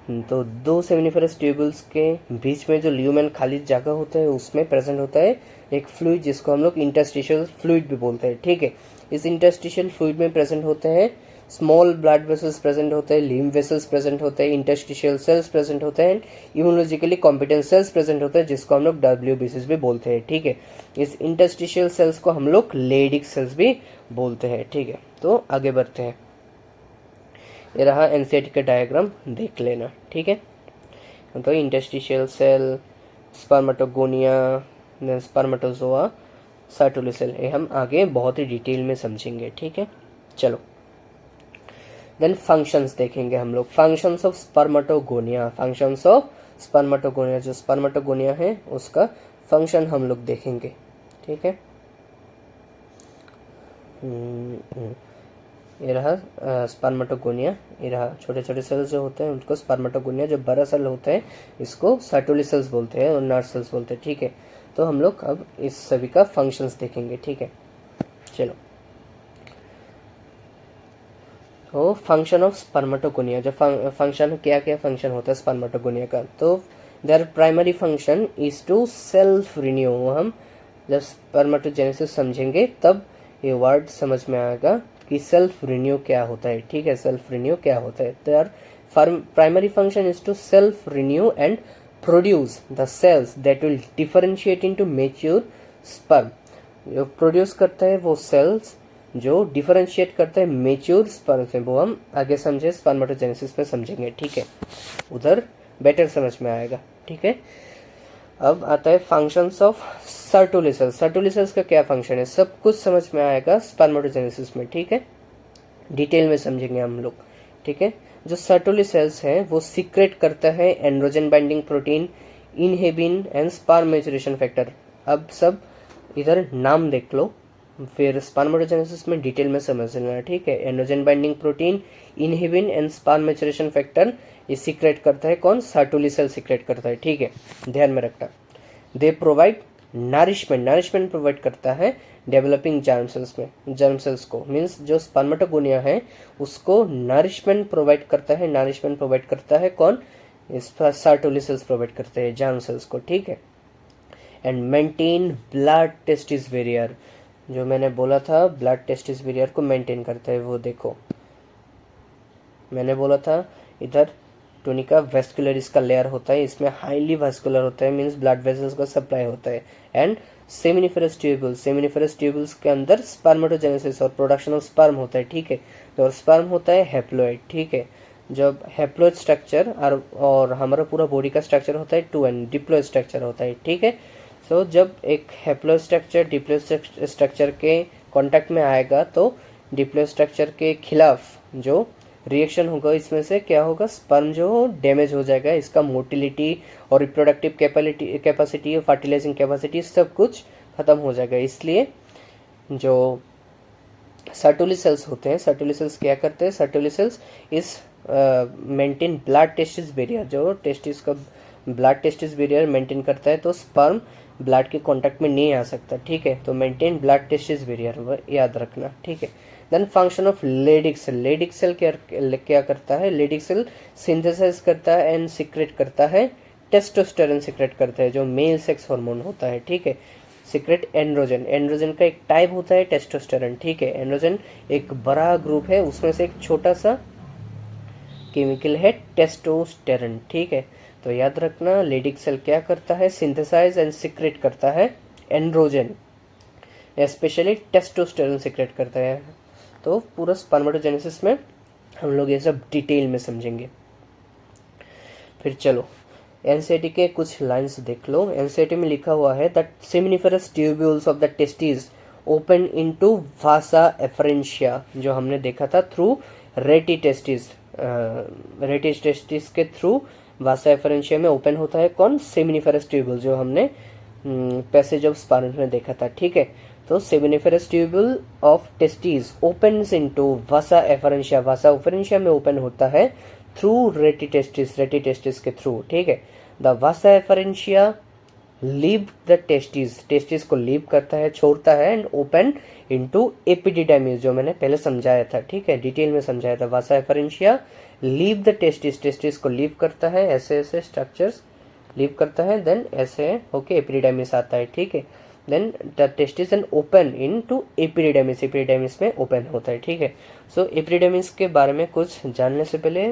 तो 2 सेमिनिफरस ट्यूब्यूल्स के बीच में जो ल्यूमेन खाली जगह होता है उसमें प्रेजेंट होता है एक फ्लूइड जिसको हम लोग इंटरस्टिशियल फ्लूइड भी बोलते हैं, ठीक है। इस इंटरस्टिशियल फ्लूइड में प्रेजेंट होते हैं स्मॉल ब्लड वेसल्स प्रेजेंट होते हैं, लिम्फ वेसल्स प्रेजेंट होते हैं, इंटरस्टिशियल सेल्स प्रेजेंट होते हैं, इम्यूनोलॉजिकली कॉम्पिटेंट सेल्स प्रेजेंट होते हैं जिसको हम लोग WBCs भी बोलते हैं, ठीक है। इस इंटरस्टिशियल सेल्स को हम लोग लेडिक सेल्स भी बोलते हैं, ठीक है। तो आगे बढ़ते हैं, ये रहा NCERT का डायग्राम, देख लेना, ठीक है। तो interstitial cell, spermatogonia, spermatozoa, Sertoli cell, ये हम आगे बहुत ही डिटेल में समझेंगे, ठीक है। चलो, देन फंक्शंस देखेंगे हम लोग, functions of spermatogonia. Functions of spermatogonia, जो स्पर्मेटोगोनिया है उसका फंक्शन हम लोग देखेंगे, ठीक है। ये रहा स्पर्मेटोगोनिया, ये रहा छोटे छोटे सेल्स जो होते हैं उनको स्पर्मेटोगोनिया, जो बड़ा सेल होता है इसको सर्टोली सेल्स बोलते हैं और नर सेल्स बोलते हैं। ठीक है, तो हम लोग अब इस सभी का फंक्शंस देखेंगे। ठीक है, चलो। तो फंक्शन ऑफ स्पर्मेटोगोनिया, जो फंक्शन क्या क्या फंक्शन होता है स्पर्मेटोगोनिया का, तो their primary function is to self renew. हम जब स्पर्मेटोजेनेसिस समझेंगे तब ये वर्ड समझ में आएगा कि सेल्फ रिन्यू क्या होता है। ठीक है, सेल्फ रिन्यू क्या होता है। Their primary function is to self renew and produce the cells that will differentiate into mature sperm. जो प्रोड्यूस करता है वो सेल्स जो डिफरेंशिएट करता है मेच्योर स्पर्म से, वो हम आगे समझे स्पर्मेटोजेनेसिस में समझेंगे। ठीक है, उधर बेटर समझ में आएगा। ठीक है, अब आता है functions of Sertoli cells. Sertoli cells का क्या फंक्शन है, सब कुछ समझ में आएगा स्पर्मेटोजेनेसिस में। ठीक है, डिटेल में समझेंगे हम लोग। ठीक है, जो सर्टोली सेल्स हैं वो सीक्रेट करता है androgen binding protein, inhibin and sperm maturation factor. अब सब इधर नाम देख लो, फिर स्पर्मेटोजेनेसिस में डिटेल में समझ लेना। ठीक है, androgen binding protein, inhibin and sperm maturation factor ये सीक्रेट करता है कौन, सर्टोली सेल सीक्रेट करता है। ठीक है, ध्यान में रखना। They provide nourishment, nourishment provide करता है डेवलपिंग जर्म सेल्स में, जर्म सेल्स को, मीन्स जो स्पर्मेटोगोनिया है उसको नरिशमेंट प्रोवाइड करता है। नरिशमेंट प्रोवाइड करता है कौन, सर्टोली सेल्स प्रोवाइड करते हैं जर्म सेल्स को। ठीक है, and maintain blood testis barrier, जो मैंने बोला था ब्लड टेस्टिस बैरियर को मेंटेन करता है। वो देखो मैंने बोला था इधर टूनिका वेस्कुलरिस का लेयर होता है, इसमें हाईली वेस्कुलर होता है, मींस ब्लड वेसल्स का सप्लाई होता है। And seminiferous tubules, seminiferous tubules के अंदर स्पर्मेटोजेनेसिस और प्रोडक्शन ऑफ स्पर्म होता है। ठीक है, तो स्पर्म होता है हैप्लॉइड। ठीक है, जब हैप्लॉइड स्ट्रक्चर और हमारा पूरा बॉडी का स्ट्रक्चर होता है 2n, डिप्लॉइड स्ट्रक्चर होता है। ठीक है, सो जब एक हैप्लॉइड स्ट्रक्चर डिप्लॉइड स्ट्रक्चर के कांटेक्ट में आएगा तो डिप्लॉइड स्ट्रक्चर के खिलाफ जो रिएक्शन होगा इसमें से क्या होगा, स्पर्म जो डैमेज हो जाएगा, इसका मोटिलिटी और रिप्रोडक्टिव कैपेसिटी और फर्टिलाइजिंग कैपेसिटी सब कुछ खत्म हो जाएगा। इसलिए जो सर्टोली सेल्स होते हैं, सर्टोली सेल्स क्या करते हैं, सर्टोली सेल्स इस मेंटेन ब्लड टेस्टिस बैरियर, जो टेस्टिस का ब्लड टेस्टिस बैरियर मेंटेन करता है, तो स्पर्म ब्लड के कांटेक्ट में नहीं आ सकता। ठीक है, तो मेंटेन ब्लड टेस्टिस बैरियर याद रखना। ठीक है, then function of Leydig cell. Leydig cell क्या करता है, लेडिक सेल सिंथेसाइज करता है एंड सीक्रेट करता है टेस्टोस्टेरोन सीक्रेट करता है, जो मेल सेक्स हार्मोन होता है। ठीक है, सीक्रेट एंड्रोजन, एंड्रोजन का एक टाइप होता है टेस्टोस्टेरोन। ठीक है, एंड्रोजन एक बड़ा ग्रुप है, उसमें से एक छोटा सा केमिकल है टेस्टोस्टेरोन। ठीक है, तो याद रखना लेडिक सेल क्या करता है, सिंथेसाइज एंड सीक्रेट करता है एंड्रोजन, स्पेशली टेस्टोस्टेरोन सीक्रेट करता है। तो पूरा स्पर्मेटोजेनेसिस में हम लोग ये सब डिटेल में समझेंगे। फिर चलो एनसीईआरटी के कुछ लाइंस देख लो। एनसीईआरटी में लिखा हुआ है that seminiferous tubules of the testis open into vasa efferentia, जो हमने देखा था थ्रू रेटी टेस्टिस, रेटी टेस्टिस के थ्रू वासा एफरेंशिया में ओपन होता है कौन, सेमिनिफेरस ट्यूब्यूल, जो हमने पैसेज ऑफ स्पर्म में देखा था। ठीक है, तो seminiferous tubule of testis opens into vasa efferentia, Vasa efferentia में ओपन होता है थ्रू रेटी टेस्टिस के थ्रू। ठीक है, the Vasa efferentia leave the testis, testis को लीव करता है, छोड़ता है, एंड ओपन इनटू एपिडिडाइमिस, जो मैंने पहले समझाया था। ठीक है, डिटेल में समझाया था। Vasa efferentia leave the testis, testis को लीव करता है, ऐसे ऐसे स्ट्रक्चर्स लीव करता है, देन ऐसे होके एपिडिडाइमिस आता है। ठीक है, then the testis and open into epididymis, epididymis में ओपन होता है। ठीक है, सो एपिडिडाइमिस के बारे में कुछ जानने से पहले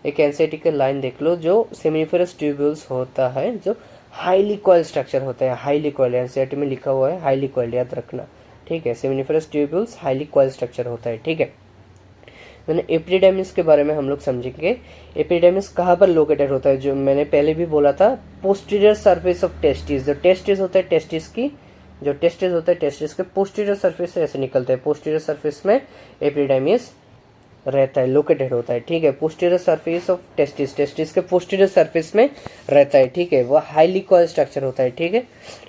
एक एनसीईआरटी का लाइन देख लो, जो सेमिनिफेरस ट्यूब्यूल्स होता है जो हाईली कॉइल स्ट्रक्चर होता है, हाईली कॉइल, एनसीईआरटी में लिखा हुआ है हाईली कॉइल, याद रखना। ठीक है, seminiferous tubules highly coil structure होता है। ठीक है, मैंने एपिडिडाइमिस के बारे में हम लोग समझेंगे। एपिडिडाइमिस कहाँ पर लोकेटेड होता है, जो मैंने पहले भी बोला था, पोस्टीरियर सरफेस ऑफ टेस्टिस, जो टेस्टिस होता है टेस्टिस की, जो टेस्टिस होता है टेस्टिस के पोस्टीरियर सरफेस से ऐसे निकलते हैं, पोस्टीरियर सरफेस में एपिडिडाइमिस रहता है, लोकेटेड होता है, ठीक है। Posterior surface of testis, testis के पोस्टीरियर सरफेस में रहता है, ठीक है। वो हाईली कॉइल स्ट्रक्चर होता है, ठीक है।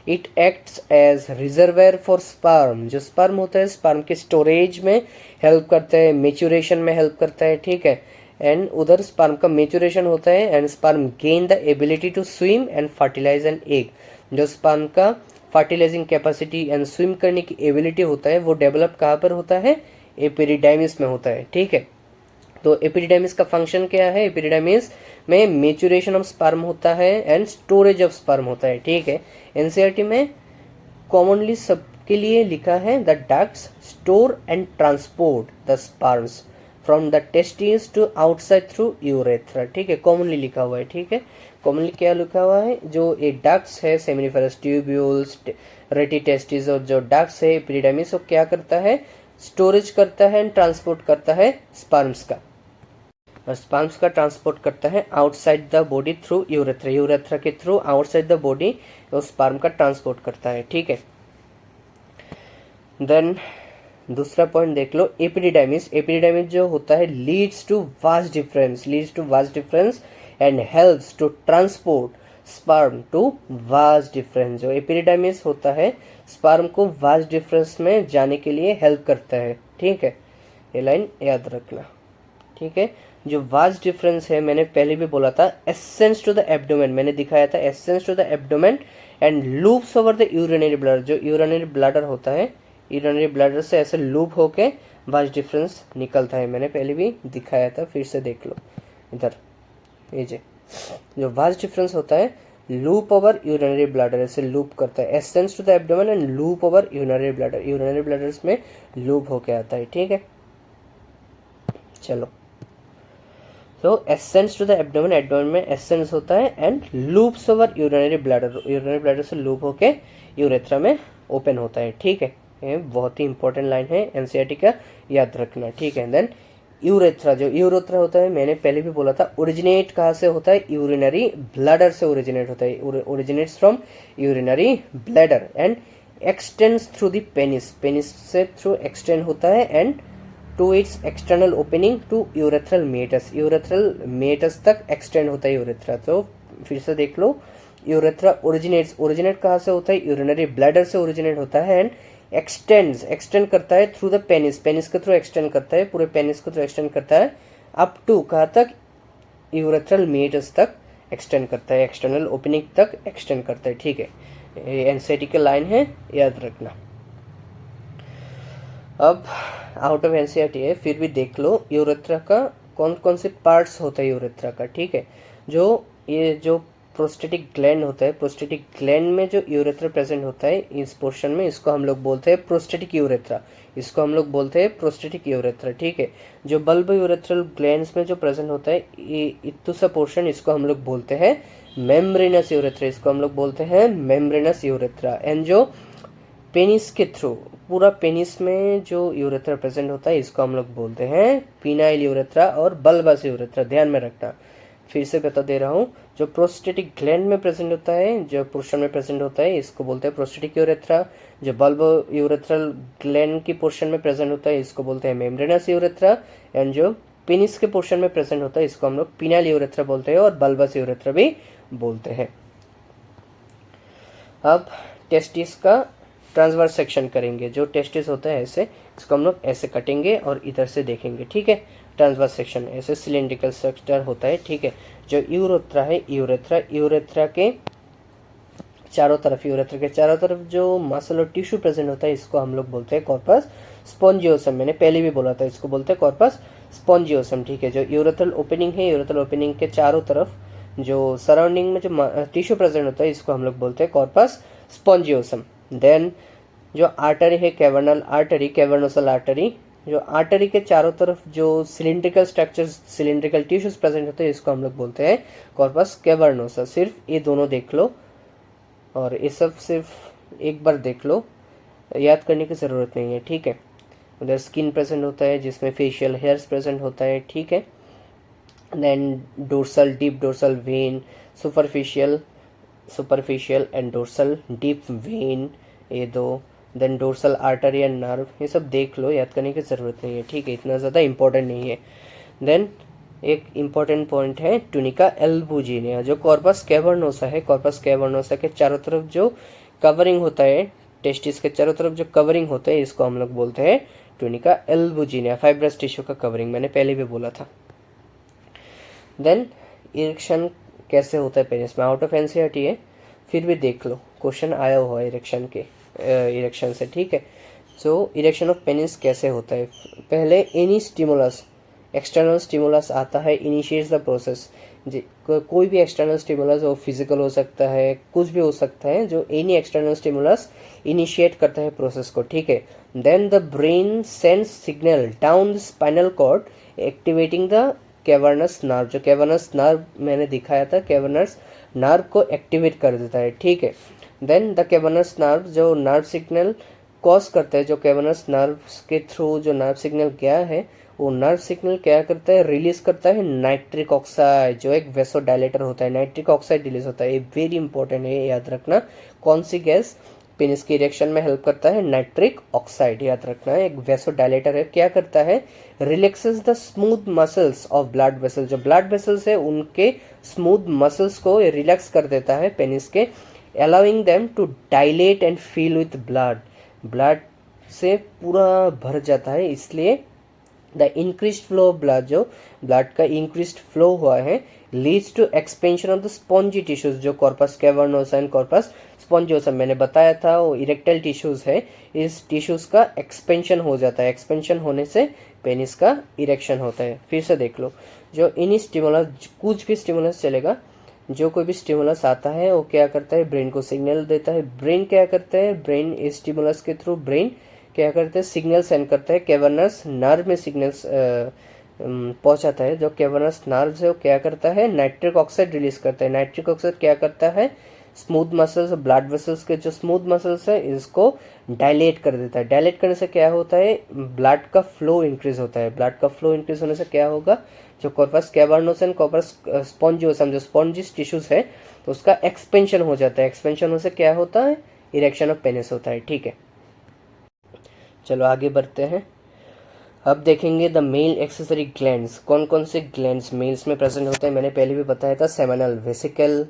It acts as reservoir for sperm, जो स्पर्म होता है स्पर्म के स्टोरेज में हेल्प करता है, मेच्योरेशन में हेल्प करता है, ठीक है। एंड उधर स्पर्म का मेच्योरेशन होता है and sperm gain the ability to swim and fertilise an egg. जो स्पर्म का फर्टिलाइजिंग कैपेसिटी एंड स्विम करने की एबिलिटी होता है वो डेवलप कहाँ पर होता है, एपिडिडाइमिस में होता है, ठीक है। तो एपिडिडाइमिस का फंक्शन क्या है, एपिडिडाइमिस में मेच्योरेशन ऑफ स्पर्म होता है एंड स्टोरेज ऑफ स्पर्म होता है, ठीक है। एनसीईआरटी में कॉमनली सबके लिए लिखा है the ducts store and transport the sperms from the testis to outside through urethra, ठीक है। कॉमनली लिखा हुआ है, ठीक है। कॉमनली क्या लिखा हुआ है, जो ये डक्ट्स है सेमिनिफरस ट्यूब्यूल्स रेटी टेस्टिस और जो डक्ट्स है एपिडिडाइमिस वो क्या करता है, स्टोरेज करता है एंड ट्रांसपोर्ट करता है स्पर्म्स का, और स्पर्म्स का ट्रांसपोर्ट करता है outside the body through urethra, urethra के थ्रू आउटसाइड द बॉडी वो स्पर्म का ट्रांसपोर्ट करता है, ठीक है। देन दूसरा पॉइंट देख लो, एपिडिडाइमिस, एपिडिडाइमिस जो होता है leads to vas deferens, leads to vas deferens and helps to transport sperm to vas deferens. जो एपिडिडाइमिस होता है स्पर्म को वास्ट डिफरेंस में जाने के लिए हेल्प करता है, ठीक है। ये लाइन याद रखना, ठीक है। जो वास्ट डिफरेंस है मैंने पहले भी बोला था, एसेंस टू द एब्डोमेन, मैंने दिखाया था ascends to the abdomen and loops over the urinary bladder, जो यूरिनरी ब्लडर होता है यूरिनरी ब्लडर से ऐसे लूप होके वास्ट डिफरेंस निकलता है, मैंने पहले भी दिखाया था, फिर से देख लो इधर। ये जो वास्ट डिफरेंस होता है लूप ओवर यूरिनरी ब्लडर, ऐसे लूप करता है, ascends to the abdomen and loop over urinary bladder, urinary bladders में लूप होके आता है, ठीक है। चलो, तो ascends to the abdomen, abdomen में एसेंस होता है and loops over urinary bladder, urinary bladder से लूप होके यूरेथ्रा में ओपन होता है, ठीक है। ये बहुत ही इंपॉर्टेंट लाइन है एनसीईआरटी का, याद रखना, ठीक है। देन यूरेथ्रा, जो यूरेथ्रा होता है मैंने पहले भी बोला था ओरिजिनेट कहाँ से होता है, यूरिनरी ब्लडर से ओरिजिनेट होता है, originates from urinary bladder and extends through the penis, penis से थ्रू एक्सटेंड होता है and to its external opening to urethral meatus, urethral meatus तक एक्सटेंड होता है यूरेथ्रा। तो फिर से देख लो, यूरेथ्रा ओरिजिनेट्स, ओरिजिनेट कहाँ से होता है, यूरिनरी ब्लैडर से ओरिजिनेट होता है एंड एक्सटेंड्स, एक्सटेंड करता है थ्रू द पेनिस, पेनिस के थ्रू एक्सटेंड करता है, पूरे पेनिस के थ्रू एक्सटेंड करता है अप टू कहाँ तक, यूरेथ्रल मेटस तक एक्सटेंड करता है, एक्सटर्नल ओपनिंग तक एक्सटेंड करता है, ठीक है। एनसीईआरटी की लाइन है, याद रखना। अब आउट ऑफ एनसीईआरटी है, फिर भी देख लो यूरेथ्रा का कौन कौन से पार्ट्स होता है यूरेथ्रा का, ठीक है। जो ये जो प्रोस्टेटिक ग्लैंड होता है, प्रोस्टेटिक ग्लैंड में जो यूरेथ्रा प्रेजेंट होता है इस पोर्शन में, इसको हम लोग बोलते हैं प्रोस्टेटिक यूरेथ्रा, इसको हम लोग बोलते हैं प्रोस्टेटिक यूरेथ्रा, ठीक है। जो बल्ब यूरेथ्रल ग्लैंड्स में जो प्रेजेंट होता है इतना सा पोर्शन, इसको हम लोग बोलते हैं मेम्ब्रेनस यूरेथ्रा, इसको हम लोग बोलते हैं मेम्ब्रेनस यूरेथ्रा। एंड जो पेनिस के थ्रू, पूरा पेनिस में जो यूरेथ्रा प्रेजेंट होता है इसको हम लोग बोलते हैं पिनाइल यूरेथ्रा और बल्बस यूरेथ्रा, ध्यान में रखना। फिर से बता दे रहा हूँ, जो प्रोस्टेटिक ग्लैंड में प्रेजेंट होता है, जो पोर्शन में प्रेजेंट होता है इसको बोलते हैं प्रोस्टेटिक यूरेथ्रा। जो बल्ब यूरेथ्रल ग्लैंड की पोर्शन में प्रेजेंट होता है इसको बोलते हैं मेम्ब्रेनस यूरेथ्रा। एंड जो पेनिस के पोर्शन में प्रेजेंट होता है इसको हम लोग पिनाइल यूरेथ्रा बोलते हैं और बल्बस यूरेथ्रा भी बोलते हैं। अब टेस्टिस का ट्रांसवर्स सेक्शन करेंगे, जो टेस्टिस होता है ऐसे, इसको हम लोग ऐसे कटेंगे और इधर से देखेंगे, ठीक है। ट्रांसवर्स सेक्शन ऐसे सिलेंड्रिकल स्ट्रक्चर होता है, ठीक है। जो यूरेथ्रा है, यूरेथ्रा, यूरेथ्रा के चारों तरफ, यूरेथ्रा के चारों तरफ जो मसल और टिश्यू प्रेजेंट होता है इसको हम लोग बोलते हैं कॉर्पस स्पॉन्जियोसम, मैंने पहले भी बोला था इसको बोलते हैं कॉर्पस स्पॉन्जियोसम, ठीक है। जो यूरेथ्रल ओपनिंग है, यूरेथ्रल ओपनिंग के चारों तरफ जो सराउंडिंग में जो टिश्यू प्रेजेंट होता है इसको हम लोग बोलते हैं कॉर्पस स्पॉन्जियोसम। देन जो आर्टरी है, कैवर्नल आर्टरी, कैवर्नोसल आर्टरी, जो आर्टरी के चारों तरफ जो cylindrical structures, cylindrical tissues present होते हैं इसको हम लोग बोलते हैं कॉर्पस कैवर्नोसा। सिर्फ ये दोनों देख लो और ये सब सिर्फ एक बार देख लो, याद करने की ज़रूरत नहीं है, ठीक है। उधर स्किन प्रेजेंट होता है जिसमें फेशियल हेयर्स प्रेजेंट होता है, ठीक है। Then dorsal, deep dorsal vein, superficial, superficial and dorsal deep vein, ये दो। Then dorsal artery and nerve, ये सब देख लो, याद करने की ज़रूरत नहीं है, ठीक है, इतना ज़्यादा इंपॉर्टेंट नहीं है। देन एक इम्पॉर्टेंट पॉइंट है टुनिका एल्बुजिनिया, जो कॉर्पस कैवर्नोसा है, कॉर्पस कैवर्नोसा के चारों तरफ जो कवरिंग होता है, टेस्टिस के चारों तरफ जो कवरिंग होता है, इसको हम लोग बोलते हैं टुनिका एल्बुजिनिया, फाइब्रस टिश्यू का कवरिंग, मैंने पहले भी बोला था। देन इरेक्शन कैसे होता है पेनिस में, आउट ऑफ एनसीईआरटी है, फिर भी देख लो, क्वेश्चन आया हुआ है इरेक्शन से, ठीक है। सो इरेक्शन ऑफ पेनिस कैसे होता है, पहले एनी स्टिमुलस, एक्सटर्नल स्टिमुलस आता है, इनिशिएट्स द प्रोसेस, कोई भी एक्सटर्नल स्टिमुलस हो, फिजिकल हो सकता है, कुछ भी हो सकता है, जो एनी एक्सटर्नल स्टिमुलस इनिशिएट करता है प्रोसेस को, ठीक है। Then the brain sends signal down the spinal cord activating the cavernous nerve, जो कैवर्नस नर्व मैंने दिखाया था, कैवर्नस नर्व को एक्टिवेट कर देता है, ठीक है। देन द कैवर्नस नर्व जो नर्व सिग्नल कॉज करता है, जो कैवर्नस नर्व के थ्रू जो नर्व सिग्नल गया है, वो नर्व सिग्नल क्या करता है, रिलीज करता है नाइट्रिक ऑक्साइड, जो एक वेसोडाइलेटर होता है, नाइट्रिक ऑक्साइड रिलीज होता है, ये वेरी इंपॉर्टेंट है, याद रखना। कौन सी गैस पेनिस की इरेक्शन में हेल्प करता है, नाइट्रिक ऑक्साइड, याद रखना है, एक वेसोडाइलेटर है, क्या करता है, relaxes the smooth muscles of blood vessel, जो ब्लड वेसल्स है उनके स्मूथ मसल्स को रिलैक्स कर देता है पेनिस के, allowing them to dilate and fill with blood, blood से पूरा भर जाता है, इसलिए the increase flow of blood, जो ब्लड का इंक्रीज फ्लो हुआ है, leads to expansion of the spongy tissues, जो corpus cavernosa and corpus spongiosum मैंने बताया था, वो इरेक्टाइल टिश्यूज है, इस टिश्यूज का एक्सपेंशन हो जाता है, एक्सपेंशन होने से पेनिस का इरेक्शन होता है। फिर से देख लो, जो इन स्टिमुलस, कुछ भी स्टिमुलस चलेगा, जो कोई भी स्टिमुलस आता है वो क्या करता है, ब्रेन को सिग्नल देता है, ब्रेन क्या करता है, ब्रेन इस स्टिमुलस के थ्रू ब्रेन क्या करते हैं, सिग्नल सेंड करता है, कैवर्नस नर्व में सिग्नल्स पहुंचाता है, जो कैवर्नस नर्व है वो क्या करता है, नाइट्रिक ऑक्साइड रिलीज करता है, नाइट्रिक ऑक्साइड क्या करता है, स्मूथ मसल्स, ब्लड वेसल्स के जो स्मूथ मसल्स है इसको डायलेट कर देता है, डायलेट करने से क्या होता है, ब्लड का फ्लो इंक्रीज होता है, ब्लड का फ्लो इंक्रीज होने से क्या होगा, जो कॉर्पस कैवर्नोसा कॉर्पस स्पॉन्जियोसम जो स्पॉन्जिस टिश्यूज है, तो उसका एक्सपेंशन हो जाता है, एक्सपेंशन होने से क्या होता है, इरेक्शन ऑफ पेनिस होता है, ठीक है। चलो आगे बढ़ते हैं, अब देखेंगे द मेल एक्सेसरी ग्लैंड्स, कौन कौन से ग्लैंड्स मेल्स में प्रेजेंट होते हैं, मैंने पहले भी बताया था, seminal vesicle,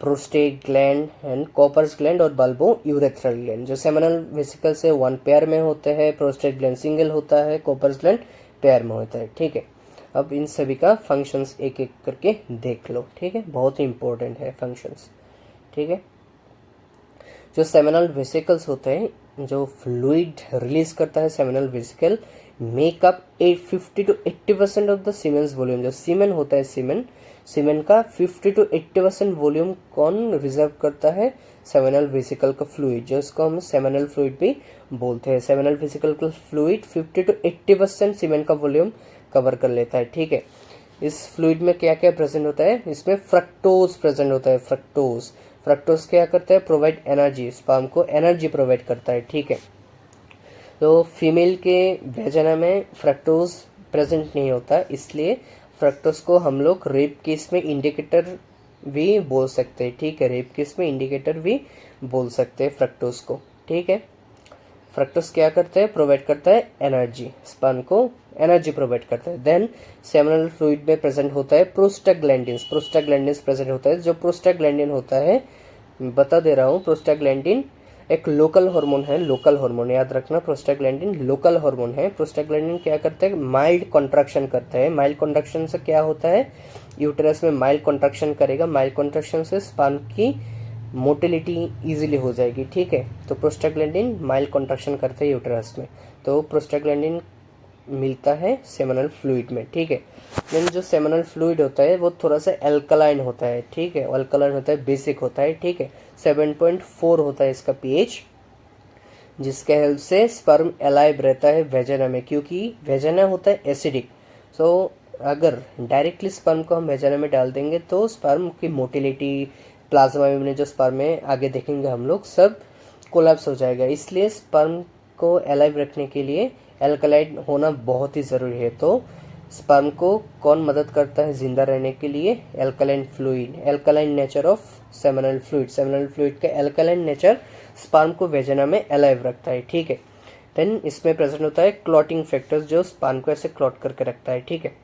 prostate gland and Cowper's gland और बल्बो यूरेथ्रल ग्लैंड। जो सेमिनल वेसिकल से वन पेयर में होते हैं, प्रोस्टेट ग्लैंड सिंगल होता है, कॉपर्स ग्लैंड पेयर में होता है, ठीक है। अब इन सभी का फंक्शंस एक एक करके देख लो, ठीक है, बहुत ही इंपॉर्टेंट है फंक्शंस, ठीक है। जो सेमिनल वेसिकल्स होते हैं, जो फ्लूइड रिलीज करता है seminal vesicle, makeup 50 to 80% of the siemens volume, जो सीमेन होता है, सीमेन का 50 to 80% वॉल्यूम कौन रिजर्व करता है, सेमिनल वेसिकल का फ्लूइड, जो इसको हम सेमिनल फ्लूइड भी बोलते हैं, सेमिनल वेसिकल का फ्लूइड 50 to 80% सीमेन का वॉल्यूम कवर कर लेता है, ठीक है। इस फ्लूइड में क्या क्या प्रेजेंट होता है, इसमें फ्रक्टोज प्रेजेंट होता है, फ्रक्टोज क्या करता है, प्रोवाइड एनर्जी, स्पर्म को एनर्जी प्रोवाइड करता है, ठीक है। तो फीमेल के वेजिना में फ्रक्टोज प्रेजेंट नहीं होता, इसलिए फ्रक्टोज को हम लोग रेप केस में इंडिकेटर भी बोल सकते हैं, ठीक है, रेप केस में इंडिकेटर भी बोल सकते हैं फ्रक्टोज को, ठीक है। फ्रक्टोज क्या करता है, प्रोवाइड करता है एनर्जी, स्पर्म को एनर्जी प्रोवाइड करता है। देन सेमिनल फ्लूइड में प्रेजेंट होता है प्रोस्टाग्लैंडिन्स, प्रोस्टाग्लैंडिन्स प्रेजेंट होता है, जो प्रोस्टाग्लैंडिन होता है, बता दे रहा हूँ, प्रोस्टाग्लैंडिन एक लोकल हार्मोन है, लोकल हार्मोन याद रखना, प्रोस्टाग्लैंडिन लोकल हार्मोन है। प्रोस्टाग्लैंडिन क्या करता है, माइल्ड कॉन्ट्रैक्शन करता है, माइल्ड कॉन्ट्रैक्शन से क्या होता है, यूटेरस में माइल्ड कॉन्ट्रैक्शन करेगा, माइल्ड कॉन्ट्रैक्शन से स्पर्म की मोटिलिटी इजीली हो जाएगी, ठीक है। तो प्रोस्टाग्लैंडिन माइल्ड कॉन्ट्रैक्शन करता है यूटेरस में, तो प्रोस्टाग्लैंडिन मिलता है सेमिनल फ्लूइड में, ठीक है। देन जो सेमिनल फ्लूइड होता है वो थोड़ा सा एल्कलाइन होता है, ठीक है, अल्कलाइन होता है, बेसिक होता है, ठीक है, 7.4 होता है इसका पीएच, जिसके हेल्प से स्पर्म अलाइव रहता है वेजिना में, क्योंकि वेजिना होता है एसिडिक। सो अगर डायरेक्टली स्पर्म को हम वेजिना में डाल देंगे तो स्पर्म की मोटिलिटी, प्लाज्मा में जो स्पर्म है आगे देखेंगे हम लोग, सब कोलैप्स हो जाएगा, इसलिए स्पर्म को अलाइव रखने के लिए एल्कलाइड होना बहुत ही ज़रूरी है। तो स्पर्म को कौन मदद करता है जिंदा रहने के लिए? Alkaline fluid, alkaline nature of seminal fluid, seminal fluid का एल्कलाइन नेचर स्पर्म को वेजिना में अलाइव रखता है, ठीक है। देन इसमें प्रेजेंट होता है क्लॉटिंग फैक्टर्स जो स्पर्म को ऐसे क्लॉट करके रखता है, ठीक है।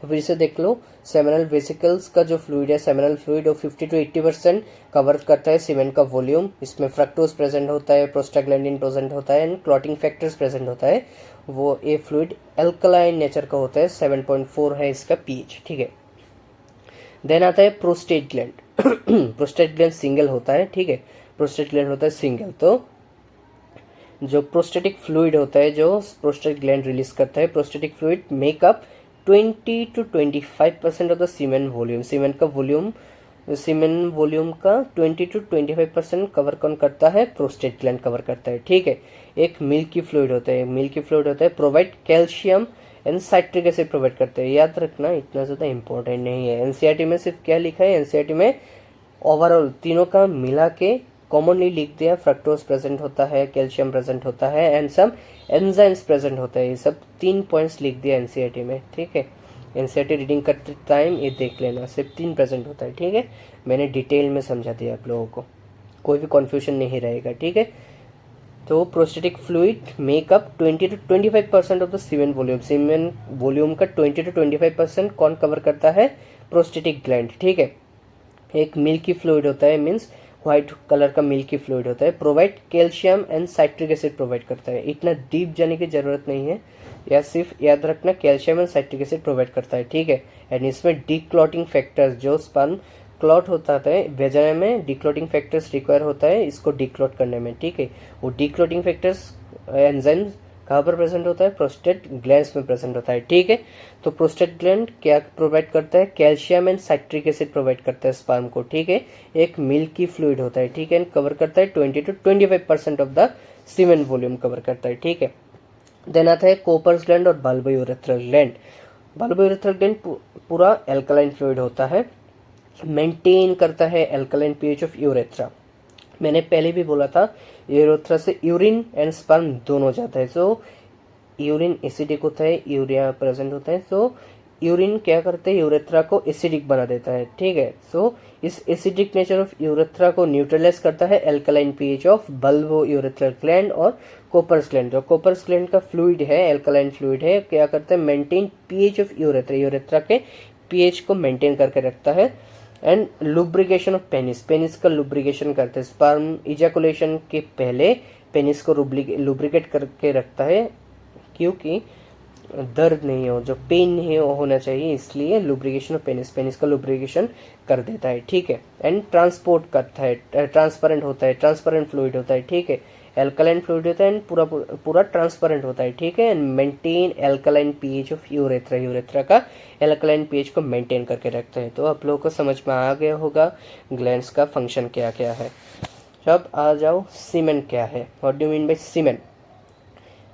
तो फिर से देख लो, सेमिनल वेसिकल्स का जो फ्लूइड है, सेमिनल फ्लूइड वो 50 to 80% कवर करता है सीमेन का वॉल्यूम। इसमें फ्रक्टोज प्रेजेंट होता है, प्रोस्टाग्लैंडिन प्रेजेंट होता है एंड क्लॉटिंग फैक्टर्स प्रेजेंट होता है। वो ये फ्लूइड एल्कलाइन नेचर का होता है, 7.4 है इसका पीएच, ठीक है। देन आता है prostate gland. Prostate gland single होता है, ठीक है, प्रोस्टेट ग्लैंड होता है सिंगल। तो जो प्रोस्टेटिक फ्लूइड होता है जो प्रोस्टेट ग्लैंड रिलीज करता है, prostatic fluid make up 20 to 25% of the semen volume. Semen का वॉल्यूम, सीमेन वॉल्यूम का 20 to 25% कवर कौन करता है? प्रोस्टेट ग्लैंड कवर करता है, ठीक है। एक मिल्की फ्लूइड होता है, मिल्की फ्लूइड होता है provide calcium and citric acid provide करते हैं। याद रखना, इतना ज़्यादा इंपॉर्टेंट नहीं है। एनसीईआरटी में सिर्फ क्या लिखा है? एनसीईआरटी में ओवरऑल तीनों का मिला के कॉमनली लिख दिया, फ्रक्टोज प्रेजेंट होता है, कैल्शियम प्रेजेंट होता है एंड सम एंजाइम्स प्रेजेंट होता है। ये सब 3 पॉइंट्स लिख दिया एनसीईआरटी में, ठीक है। एनसीईआरटी रीडिंग करते टाइम ये देख लेना, सिर्फ 3 प्रेजेंट होता है, ठीक है। मैंने डिटेल में समझा दिया आप लोगों को, कोई भी कन्फ्यूजन नहीं रहेगा, ठीक है। तो prostatic fluid make up 20 to 25% of the semen volume. Semen volume का 20 to 25% कौन कवर करता है? प्रोस्टेटिक ग्लैंड, ठीक है। एक मिल्की फ्लूइड होता है, मीन्स व्हाइट कलर का मिल्की फ्लूइड होता है, provide calcium and citric acid provide करता है। इतना डीप जाने की जरूरत नहीं है, या सिर्फ याद रखना calcium and citric acid provide करता है, ठीक है। एंड इसमें डीक्लॉटिंग फैक्टर्स, जो स्पर्म क्लॉट होता है वेजाइना में, डीक्लॉटिंग फैक्टर्स रिक्वायर होता है इसको डीक्लॉट करने में, ठीक है। वो डीक्लॉटिंग फैक्टर्स एंजाइम कहाँ पर प्रेजेंट होता है? प्रोस्टेट ग्लैंड्स में प्रेजेंट होता है, ठीक है। तो प्रोस्टेट ग्लैंड क्या प्रोवाइड करता है? Calcium and citric acid provide करता है स्पर्म को, ठीक है। एक मिल्की फ्लूइड होता है, ठीक है, एंड कवर करता है 20 to 25% of the semen volume cover करता है, ठीक है। देन आता है कोपर्स ग्लैंड और बल्बोयूरेथ्रल ग्लैंड। बल्बोयूरेथ्रल ग्लैंड पूरा एल्कलाइन फ्लूइड होता है, मेंटेन करता है एल्कलाइन पीएच ऑफ यूरेथ्रा। मैंने पहले भी बोला था यूरेथ्रा से यूरिन एंड स्पर्म दोनों जाता है। सो यूरिन एसिडिक होता है, यूरिया प्रेजेंट होता है। सो यूरिन क्या करते हैं? यूरेथ्रा को एसिडिक बना देता है, ठीक है। सो इस एसिडिक नेचर ऑफ यूरेथ्रा को न्यूट्रलाइज करता है alkaline pH of bulbo urethral gland और कोपर्स ग्लैंड। जो कोपर्स ग्लैंड का फ्लूइड है, एल्कलाइन फ्लूइड है, क्या करता है? Maintain pH of urethra, urethra के पीएच को मेंटेन करके रखता है। And lubrication of penis, penis का लुब्रिकेशन करते हैं। स्पर्म इजैकुलेशन के पहले पेनिस को लुब्रिकेट करके रखता है, क्योंकि दर्द नहीं हो, जो पेन नहीं होना चाहिए, इसलिए लुब्रिकेशन ऑफ पेनिस, पेनिस का लुब्रिकेशन कर देता है, ठीक है। एंड ट्रांसपोर्ट करता है, ट्रांसपेरेंट होता है, ट्रांसपेरेंट फ्लूइड होता है, ठीक है। एल्कलाइन फ्लूइड होता है एंड पूरा ट्रांसपेरेंट होता है, ठीक है। And maintain alkaline pH of urethra, urethra का एल्कलाइन पीएच को मेंटेन करके रखते हैं। तो आप लोगों को समझ में आ गया होगा ग्लैंड्स का फंक्शन क्या क्या है। अब आ जाओ सीमेन क्या है, what do you mean by semen?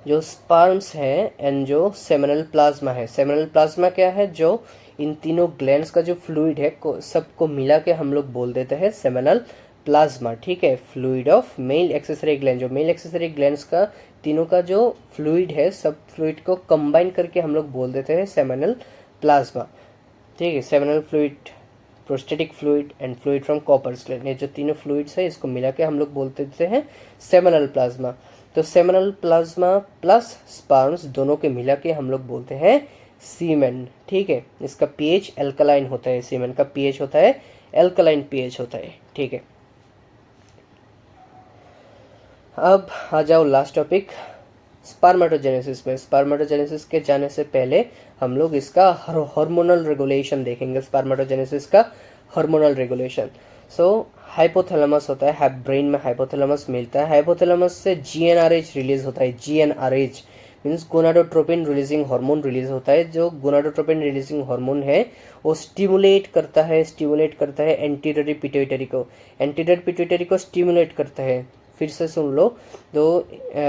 जो स्पर्म्स है एंड जो सेमिनल प्लाज्मा है। सेमिनल प्लाज्मा क्या है? जो इन तीनों ग्लैंड्स का जो फ्लूइड है सबको मिला के हम लोग बोल देते हैं सेमिनल प्लाज्मा, ठीक है। Fluid of male accessory gland, जो मेल एक्सेसरी ग्लैंड्स का तीनों का जो फ्लूइड है, सब फ्लूइड को कंबाइन करके हम लोग बोल देते हैं सेमिनल प्लाज्मा, ठीक है। Seminal fluid, prostatic fluid and fluid from Cowper's gland, ये जो तीनों फ्लूइड्स है इसको मिला के हम लोग बोलते देते हैं सेमिनल प्लाज्मा। तो सेमिनल प्लाज्मा प्लस स्पर्म्स दोनों के मिला के हम लोग बोलते हैं सीमेन, ठीक है। इसका पीएच एल्कलाइन होता है, सीमेन का पीएच होता है एल्कलाइन पीएच होता है, ठीक है। अब आ जाओ लास्ट टॉपिक स्पर्मेटोजेनेसिस में। स्पर्मेटोजेनेसिस के जाने से पहले हम लोग इसका हार्मोनल रेगुलेशन देखेंगे, स्पर्मेटोजेनेसिस का हार्मोनल रेगुलेशन। सो हाइपोथैलेमस होता है, ब्रेन में हाइपोथैलेमस मिलता है, हाइपोथैलेमस से जीएनआरएच रिलीज होता है। GnRH means gonadotropin releasing hormone release होता है। जो गोनाडोट्रोपिन रिलीजिंग हार्मोन है वो स्टिमुलेट करता है एंटीरियर पिट्यूटरी को, एंटीरियर पिट्यूटरी को स्टिमुलेट करता है। फिर से सुन लो, तो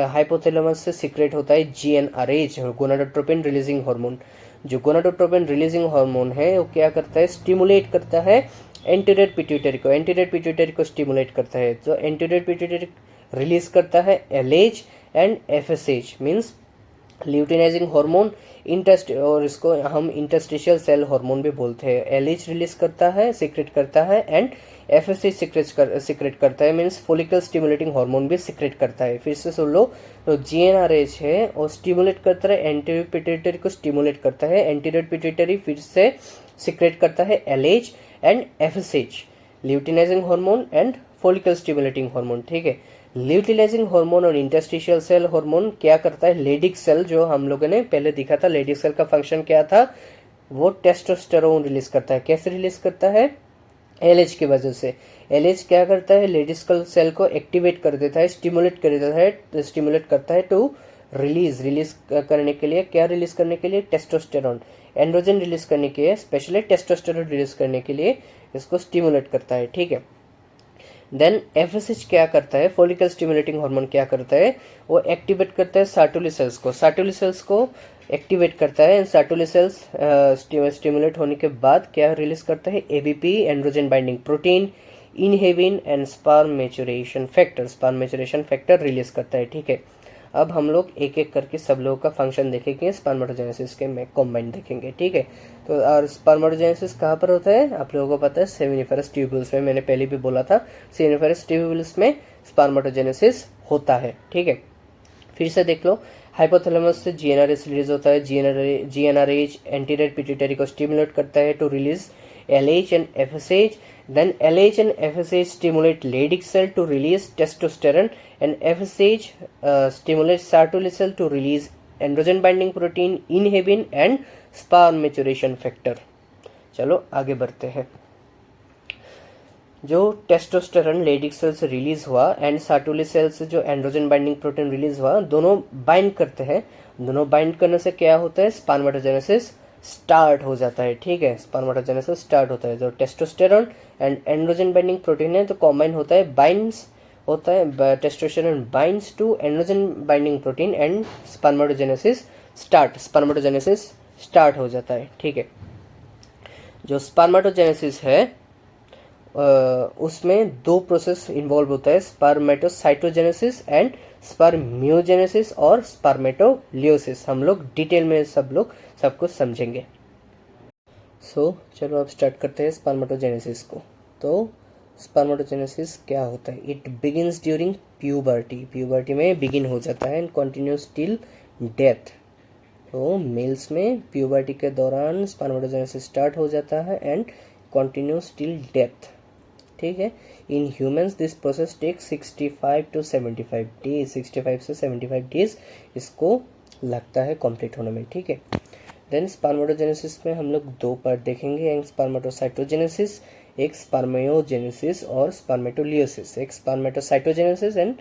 हाइपोथैलेमस से सीक्रेट होता है जीएनआरएच, गोनाडोट्रोपिन रिलीजिंग हार्मोन। जो गोनाडोट्रोपिन रिलीजिंग हार्मोन है वो क्या करता है? स्टिमुलेट करता है एंटीरियर पिट्यूटरी को, एंटीरियर पिट्यूटरी को स्टिमुलेट करता है। जो एंटीरियर पिट्यूटरी रिलीज करता है LH and FSH, means luteinizing hormone इंटस्ट और इसको हम इंटरस्टिशियल सेल हार्मोन भी बोलते हैं। एलएच रिलीज करता है, सीक्रेट करता है, एंड एफएसएच सीक्रेट करता है, मीन्स फोलिकल स्टिमुलेटिंग हार्मोन भी सीक्रेट करता है। फिर से सुन लो, तो जीएनआरएच है और स्टिमुलेट करता है, एंटीरियर पिट्यूटरी को स्टिमुलेट करता है, एंटीरियर पिट्यूटरी फिर से सीक्रेट करता है LH and FSH, luteinizing hormone and follicle stimulating hormone. ठीक है, ल्यूटिलाइजिंग हार्मोन और इंटरस्टिशियल सेल हार्मोन क्या करता है, लेडिक सेल जो हम लोगों ने पहले देखा था, लेडिक सेल का फंक्शन क्या था, वो टेस्टोस्टेरोन रिलीज करता है। कैसे रिलीज करता है, एलएच की वजह से। एलएच क्या करता है, लेडिस्कल सेल को एक्टिवेट कर देता है, स्टिमुलेट कर देता है, स्टिमुलेट करता है टू रिलीज करने के लिए, क्या रिलीज करने के लिए, टेस्टोस्टेरोन, एंड्रोजन रिलीज करने के लिए, स्पेशली टेस्टोस्टेरोन रिलीज करने के लिए इसको स्टिमुलेट करता है। ठीक है, देन एफएसएच क्या करता है, फोलिकल स्टिमुलेटिंग हार्मोन क्या करता है, वो एक्टिवेट करता है सार्टोली सेल्स को एक्टिवेट करता है। सार्टोली सेल्स स्टिमुलेट होने के बाद क्या रिलीज करता है, ABP, androgen binding protein, inhibin and sperm maturation factor release करता है। ठीक है, अब हम लोग एक एक करके सब लोगों का फंक्शन देखेंगे, स्पर्मेटोजेनेसिस के में कॉम्बाइन देखेंगे। ठीक है, तो और स्पर्मेटोजेनेसिस कहाँ पर होता है, आप लोगों को पता है, सेमिनिफेरस ट्यूब्यूल्स में। मैंने पहले भी बोला था, सेमिनिफेरस ट्यूब्यूल्स में स्पर्मेटोजेनेसिस होता है। ठीक है, फिर से देख लो, हाइपोथैलेमस से जीएनआरएच रिलीज होता है, जीएनआरएच एंटीरियर पिट्यूटरी को स्टिमुलेट करता है to release LH and FSH. Then LH and FSH stimulate Leydig cell to release testosterone, and FSH stimulates Sertoli cell to release androgen binding protein, inhibin and sperm maturation factor. चलो आगे बढ़ते हैं। जो testosterone Leydig cell से release हुआ and सार्टोली cell से जो androgen binding protein release हुआ, दोनों बाइंड करते हैं। दोनों बाइंड करने से क्या होता है, स्पर्मेटोजेनेसिस स्टार्ट हो जाता है। ठीक है, स्पर्मेटोजेनेसिस स्टार्ट होता है। जो testosterone and androgen binding protein है तो कॉम्बाइन होता है, बाइंड्स होता है, testosterone binds to androgen binding protein and spermatogenesis start हो जाता है। ठीक है, जो स्पर्मेटोजेनेसिस है उसमें दो प्रोसेस इन्वॉल्व होता है, स्पर्मेटोसाइटोजेनेसिस एंड स्पर्मियोजेनेसिस और स्पर्मेटोलियोसिस। हम लोग डिटेल में सब कुछ समझेंगे। चलो अब स्टार्ट करते हैं स्पर्मेटोजेनेसिस को। तो स्पर्मेटोजेनेसिस क्या होता है, इट बिगिंस ड्यूरिंग प्यूबर्टी में बिगिन हो जाता है एंड कंटिन्यूस टिल डेथ। तो मेल्स में प्यूबर्टी के दौरान स्पर्मेटोजेनेसिस स्टार्ट हो जाता है एंड कंटिन्यूस टिल डेथ। ठीक है, in humans this process take 65 to 75 days, 65 से 75 डेज इसको लगता है कंप्लीट होने में। ठीक है, देन स्पर्मेटोजेनेसिस में हम लोग दो पार्ट देखेंगे, एक स्पर्मेटोसाइटोजेनेसिस, एक स्पर्मियोजेनेसिस और स्पर्मेटोलियोसिस। एक spermatocytogenesis and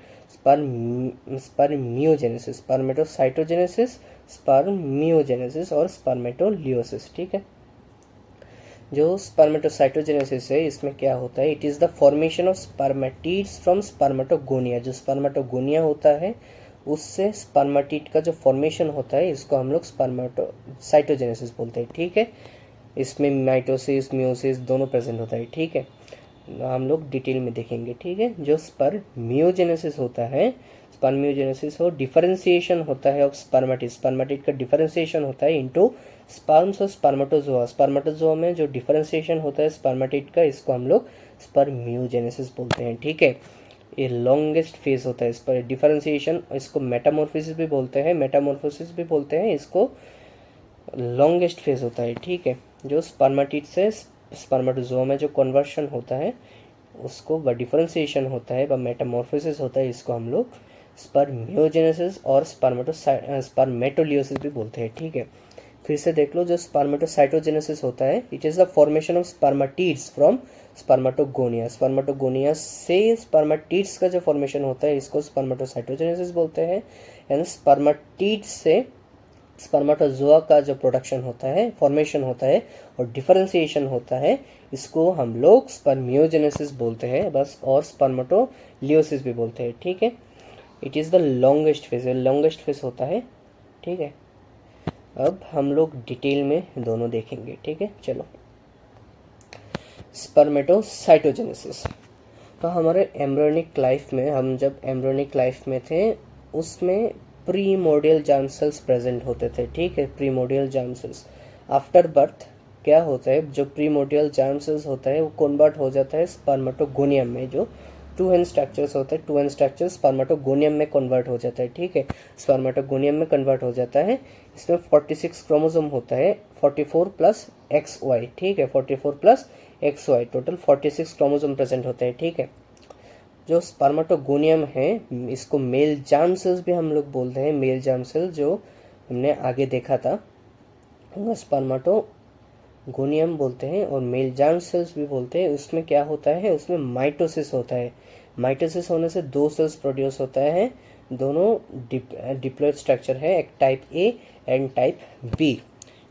spermiogenesis, spermatocytogenesis, spermiogenesis और स्पर्मेटोलियोसिस। ठीक है, जो स्पर्मेटोसाइटोजेनेसिस है इसमें क्या होता है, it is the formation of spermatids from spermatogonia. जो स्पर्मेटोगोनिया होता है उससे स्पर्मेटिड का जो फॉर्मेशन होता है इसको हम लोग स्पर्मेटोसाइटोजेनेसिस बोलते हैं। ठीक है, इसमें माइटोसिस मियोसिस दोनों प्रेजेंट होता है। ठीक है, हम लोग डिटेल में देखेंगे। ठीक है, जो स्पर्मियोजेनेसिस होता है, स्पर्मियोजेनेसिस हो डिफरेंशिएशन होता है ऑफ स्पर्मेटिड का डिफरेंशिएशन होता है इनटू स्पर्म्स और स्पर्मेटोजोआ में जो डिफरेंशिएशन होता है स्पर्मेटिड का, इसको हम लोग स्पर्मियोजेनेसिस बोलते हैं। ठीक है, ये लॉन्गेस्ट फेज होता है इस पर डिफरेंशिएशन, इसको मेटामॉर्फोसिस भी बोलते हैं, इसको लॉन्गेस्ट फेज होता है। ठीक है, जो स्पर्मेटिड से स्पर्मेटोजोआ में जो कन्वर्शन होता है उसको व डिफरेंशिएशन होता है व मेटामॉर्फोसिस होता है, इसको हम लोग स्पर्मियोजेनेसिस और स्पर्मेटोलियोसिस भी बोलते हैं। ठीक है, फिर से देख लो, जो स्पर्मेटोसाइटोजेनेसिस होता है it is the formation of spermatids from spermatogonia से स्पर्मेटिड्स का जो फॉर्मेशन होता है इसको स्पर्मेटोसाइटोजेनेसिस बोलते हैं। एंड स्पर्मेटिड्स से स्पर्मेटोजोआ का जो प्रोडक्शन होता है, फॉर्मेशन होता है और डिफरेंशिएशन होता है, इसको हम लोग स्पर्मियोजेनेसिस बोलते हैं बस, और स्पर्मेटोलियोसिस भी बोलते हैं। ठीक है, it is the longest phase होता है। ठीक है, अब हम लोग डिटेल में दोनों देखेंगे। ठीक है, चलो स्पर्मेटोसाइटोजेनेसिस। तो हमारे एम्ब्रियोनिक लाइफ में, हम जब एम्ब्रियोनिक लाइफ में थे उसमें प्रीमोडियल जर्म सेल्स प्रेजेंट होते थे, ठीक है, primordial germ cells. After birth क्या होता है, जो प्रीमोडियल जर्म सेल्स होता है वो कन्वर्ट हो जाता है स्पर्मेटोगोनियम में, जो 2n स्ट्रक्चर्स होते हैं, 2n स्ट्रक्चर स्पर्मेटोगोनियम में कन्वर्ट हो जाता है, ठीक है, स्पर्मेटोगोनियम में कन्वर्ट हो जाता है। इसमें 46 क्रोमोसोम होता है, 44 प्लस XY, ठीक है, 44 plus XY, total 46 chromosome present होते हैं, ठीक है। जो स्पर्मेटोगोनियम है, इसको मेल जर्म सेल्स भी हम लोग बोलते हैं, मेल जर्म सेल जो हमने आगे देखा था, स्पर्मेटोगोनियम बोलते हैं और मेल जर्म सेल्स भी बोलते हैं। उसमें क्या होता है, उसमें माइटोसिस होता है। माइटोसिस होने से दो सेल्स प्रोड्यूस होता है, दोनों डिप्लॉयड स्ट्रक्चर है, एक type A and type B,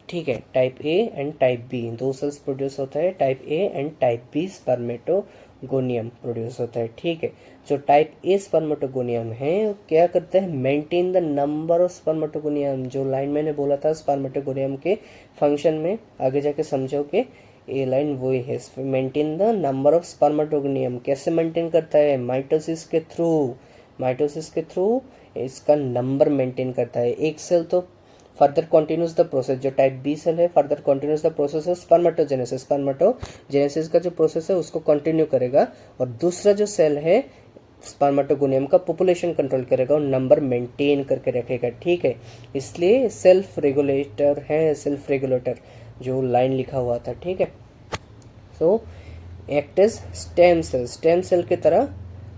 ठीक है, type A and type B, दो सेल्स प्रोड्यूस होता है, type A and type B spermatogonium produce होता है, ठीक है। जो टाइप ए स्पर्मेटोगोनियम है वो क्या करता है, maintain the number of spermatogonium. जो लाइन मैंने बोला था स्पर्मेटोगोनियम के फंक्शन में, आगे जाके समझोगे, ये लाइन वही है, maintain the number of spermatogonium. कैसे मेंटेन करता है, माइटोसिस के थ्रू, माइटोसिस के थ्रू इसका नंबर मेंटेन करता है। एक सेल तो फर्दर कंटिन्यूस द प्रोसेस, जो टाइप बी सेल है further continues the process of spermatogenesis, spermatogenesis का जो प्रोसेस है उसको कंटिन्यू करेगा, और दूसरा जो सेल है स्पर्मेटोगोनियम का पॉपुलेशन कंट्रोल करेगा और नंबर मेंटेन करके रखेगा, ठीक है। इसलिए सेल्फ रेगुलेटर है, सेल्फ रेगुलेटर जो लाइन लिखा हुआ था, ठीक है। So act as stem cell, stem cell की तरह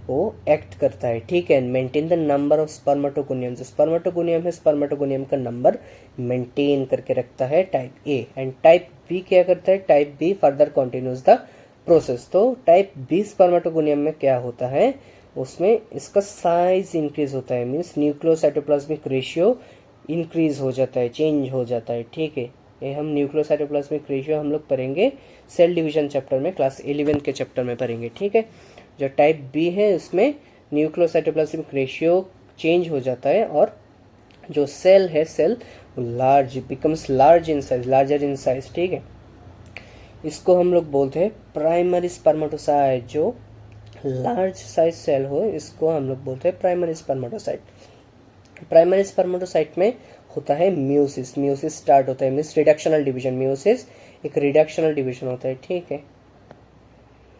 वो एक्ट करता है, ठीक है। Maintain the number of spermatogonium, जो स्पर्मेटोगोनियम है स्पर्मेटोगोनियम का नंबर मेंटेन करके रखता है, type A. And type B क्या करता है, type B further continues the process. तो टाइप बी स्पर्मेटोगोनियम में क्या होता है, उसमें इसका साइज इंक्रीज होता है, मीन्स न्यूक्लियोसाइटोप्लाज्मिक रेशियो इंक्रीज हो जाता है, चेंज हो जाता है, ठीक है। ये हम न्यूक्लियोसाइटोप्लाज्मिक रेशियो हम लोग पढ़ेंगे सेल डिवीजन चैप्टर में, क्लास 11 के चैप्टर में पढ़ेंगे, ठीक है। जो टाइप बी है उसमें न्यूक्लियोसाइटोप्लाज्मिक रेशियो चेंज हो जाता है, और जो सेल है, cell large becomes large in size, larger in size, ठीक है। इसको हम लोग बोलते हैं प्राइमरी स्पर्मेटोसाइट। जो लार्ज साइज सेल हो इसको हम लोग बोलते हैं प्राइमरी स्पर्मेटोसाइट। प्राइमरी स्पर्मेटोसाइट में होता है म्यूसिस, म्यूसिस स्टार्ट होता है, मीन्स रिडक्शनल डिवीजन। म्यूसिस एक रिडक्शनल डिवीजन होता है, ठीक है,